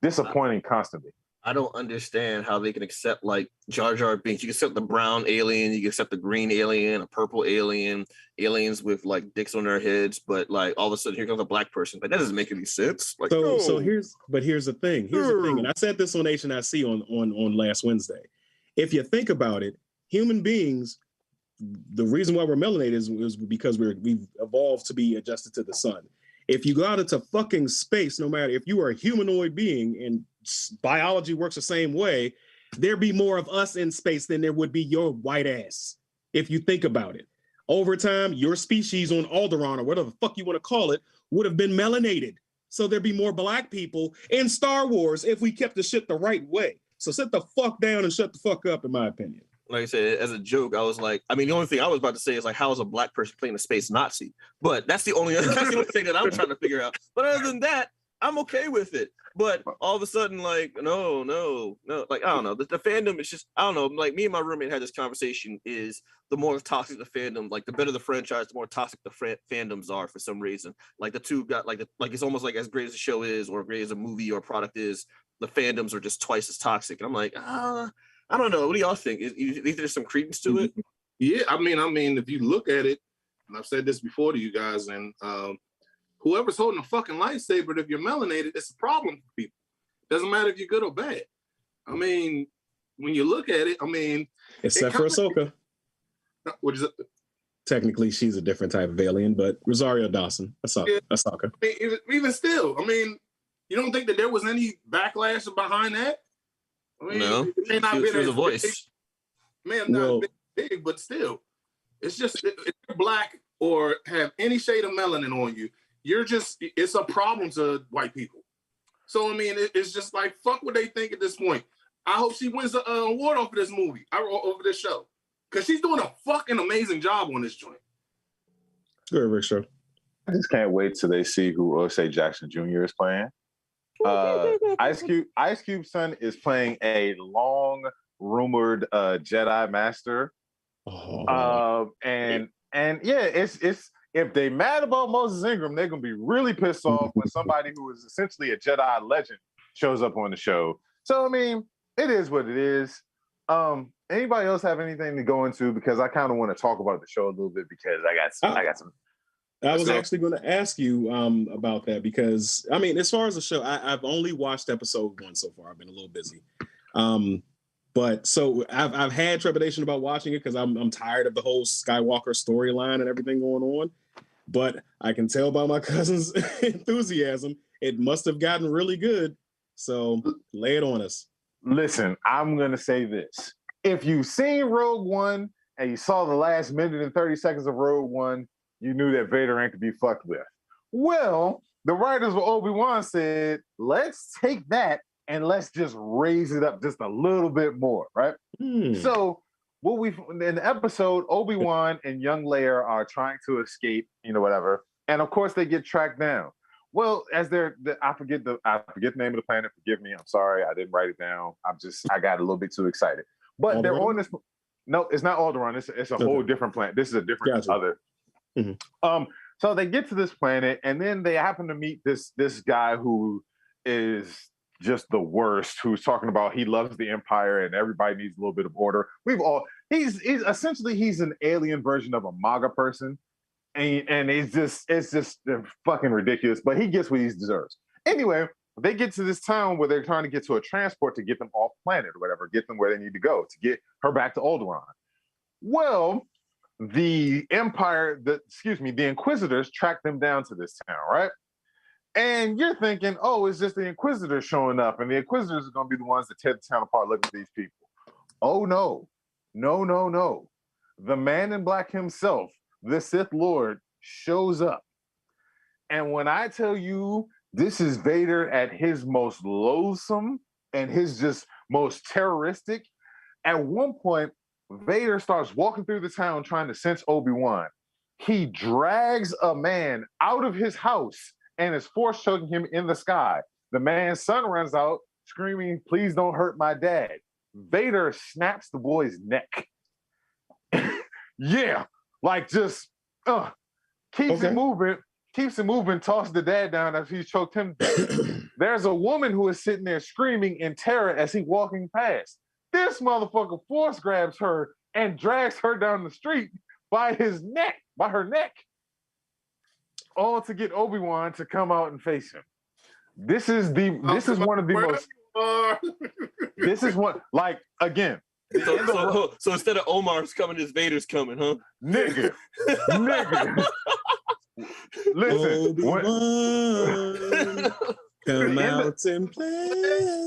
disappointing constantly. I don't understand how they can accept, like, Jar Jar Binks. You can accept the brown alien, you can accept the green alien, a purple alien, aliens with like dicks on their heads, but like all of a sudden here comes a Black person. Like, that doesn't make any sense. Like, so here's the thing. And I said this on HNIC on last Wednesday. If you think about it, human beings, the reason why we're melanated is because we've evolved to be adjusted to the sun. If you go out into fucking space, no matter if you are a humanoid being and biology works the same way, there'd be more of us in space than there would be your white ass. If you think about it, over time, your species on Alderaan or whatever the fuck you want to call it would have been melanated. So there'd be more Black people in Star Wars if we kept the shit the right way. So sit the fuck down and shut the fuck up, in my opinion. Like I said, as a joke, I was like, I mean, the only thing I was about to say is like, how is a Black person playing a space Nazi? But that's the only thing that I'm trying to figure out. But other than that, I'm okay with it. But all of a sudden, like, no, like, I don't know. The fandom is just, I don't know. Like, me and my roommate had this conversation, is the more toxic the fandom, like, the better the franchise, the more toxic the fandoms are for some reason. Like, the two got, like, it's almost like as great as the show is or great as a movie or product is, the fandoms are just twice as toxic. And I'm like, I don't know. What do y'all think? You think there's some credence to it? Yeah, I mean, if you look at it, and I've said this before to you guys, and whoever's holding a fucking lightsaber, if you're melanated, it's a problem for people. Doesn't matter if you're good or bad. I mean, when you look at it, I mean, except for Ahsoka. What is it? technically she's a different type of alien, but Rosario Dawson, Ahsoka. I mean, even still, I mean, you don't think that there was any backlash behind that? I mean, No, it may not she be was a voice. Man, not big, but still, it's just if you're black or have any shade of melanin on you, it's a problem to white people. So I mean, it's just like fuck what they think at this point. I hope she wins the award over this movie, over this show, because she's doing a fucking amazing job on this joint. Good, Rick Show. I just can't wait till they see who Osei Jackson Jr. is playing. Ice Cube's son is playing a long rumored Jedi Master. And yeah, it's if they mad about Moses Ingram, they're gonna be really pissed off when somebody who is essentially a Jedi legend shows up on the show. So I mean, it is what it is. Anybody else have anything to go into? Because I kind of want to talk about the show a little bit because I got some. I was actually going to ask you about that because I mean, as far as the show, I've only watched episode 1 so far. I've been a little busy, but so I've had trepidation about watching it because I'm tired of the whole Skywalker storyline and everything going on. But I can tell by my cousin's enthusiasm, it must have gotten really good. So lay it on us. Listen, I'm going to say this: if you've seen Rogue One and you saw the last minute and 30 seconds of Rogue One, you knew that Vader ain't to be fucked with. Well, the writers of Obi-Wan said, let's take that and let's just raise it up just a little bit more, right? So in the episode, Obi-Wan and young Leia are trying to escape, whatever. And of course they get tracked down. Well, as I forget the name of the planet. Forgive me. I'm sorry. I didn't write it down. I got a little bit too excited. But Alderaan? They're on this. No, it's not Alderaan. It's a whole different planet. This is a different other. Mm-hmm. So they get to this planet, and then they happen to meet this guy who is just the worst. Who's talking about he loves the Empire and everybody needs a little bit of order. He's essentially he's an alien version of a MAGA person, and it's just fucking ridiculous. But he gets what he deserves. Anyway, they get to this town where they're trying to get to a transport to get them off planet or whatever, get them where they need to go to get her back to Alderaan. Well, the Inquisitors track them down to this town, right? And you're thinking, oh, it's just the Inquisitors showing up, and the Inquisitors are going to be the ones that tear the town apart looking at these people. Oh, no. No. The man in black himself, the Sith Lord, shows up. And when I tell you this is Vader at his most loathsome and his just most terroristic, at one point, Vader starts walking through the town trying to sense Obi-Wan. He drags a man out of his house and is force choking him in the sky. The man's son runs out screaming, "Please don't hurt my dad." Vader snaps the boy's neck. Yeah, like just keeps it moving, tosses the dad down as he's choked him down. There's a woman who is sitting there screaming in terror as he's walking past. This motherfucker force grabs her and drags her down the street by her neck, all to get Obi-Wan to come out and face him. This is one of the most. This is one, like, again. So instead of Omar's coming, it's Vader's coming, huh? Nigga. Listen, come out and play.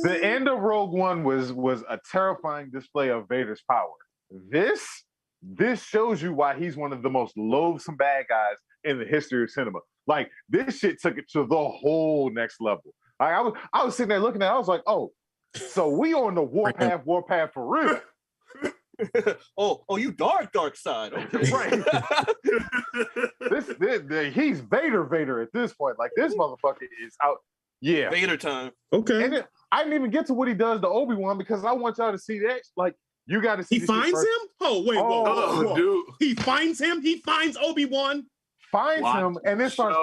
The end of Rogue One was a terrifying display of Vader's power. This shows you why he's one of the most loathsome bad guys in the history of cinema. Like, this shit took it to the whole next level. I was sitting there looking at it, I was like, oh, so we on the warpath for real. oh, you dark side. Okay. Right. He's Vader at this point. Like, this motherfucker is out. Yeah. Vader time. Okay. And then, I didn't even get to what he does to Obi-Wan because I want y'all to see that. Like, you got to see. He finds him? Oh, wait, whoa. Dude. He finds him? He finds Obi-Wan? Finds him and then starts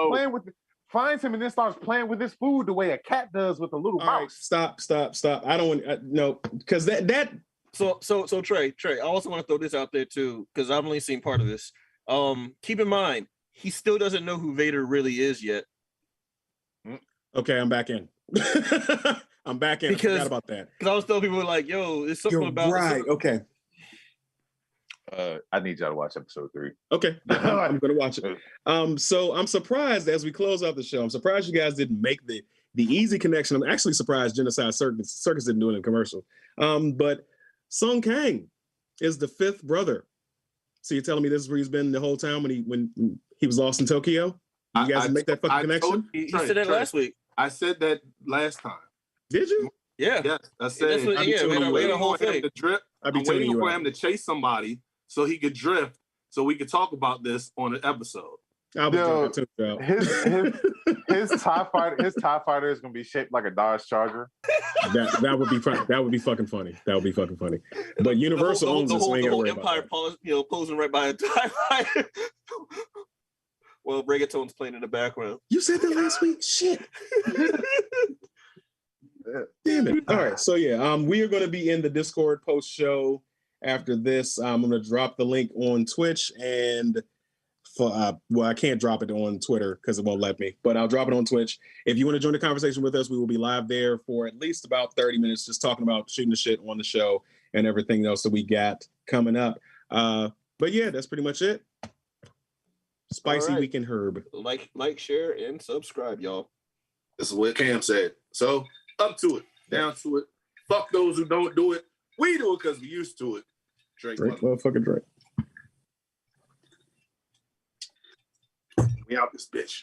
playing with his food the way a cat does with a little mouse. Right, stop. I don't want no, because that So Trey, I also want to throw this out there too, because I've only seen part of this. Keep in mind, he still doesn't know who Vader really is yet. Okay, I'm back in. I'm back in. I forgot about that. Because I was telling people like, yo, there's something You're about right. Okay. I need y'all to watch episode 3. Okay, I'm going to watch it. So I'm surprised as we close out the show. I'm surprised you guys didn't make the easy connection. I'm actually surprised Genocide Circus didn't do it in a commercial. But Sung Kang is the 5th brother. So you're telling me this is where he's been the whole time when he was lost in Tokyo? You guys make that fucking connection? He said that last week. I said that last time. Did you? Yeah. Yes, I said. We had a whole thing. I'm waiting for him to chase somebody so he could drift, so we could talk about this on an episode. Yo, his TIE fighter is gonna be shaped like a Dodge Charger. That would be fun. That would be fucking funny. That would be fucking funny. But Universal owns this. The whole Empire, posing right by a TIE fighter. Well, reggaeton's playing in the background. You said that last week. Shit. Damn it. All right. So yeah, we are going to be in the Discord post show after this. I'm going to drop the link on Twitch and I can't drop it on Twitter because it won't let me, but I'll drop it on Twitch. If you want to join the conversation with us, we will be live there for at least about 30 minutes, just talking about shooting the shit on the show and everything else that we got coming up. But yeah, that's pretty much it. Spicy Weekend Herb. Like, share, and subscribe, y'all. This is what Cam said. So up to it, down to it. Fuck those who don't do it. We do it because we used to it. Drake motherfucking Drake. We out this bitch.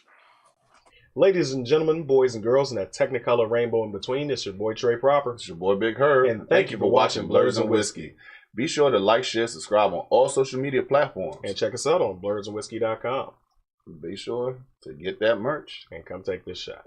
Ladies and gentlemen, boys and girls, and that technicolor rainbow in between, it's your boy Trey Proper. It's your boy Big Herb. And thank you for watching Blerds and Whiskey. Be sure to like, share, subscribe on all social media platforms. And check us out on blerdsandwhiskey.com. Be sure to get that merch. And come take this shot.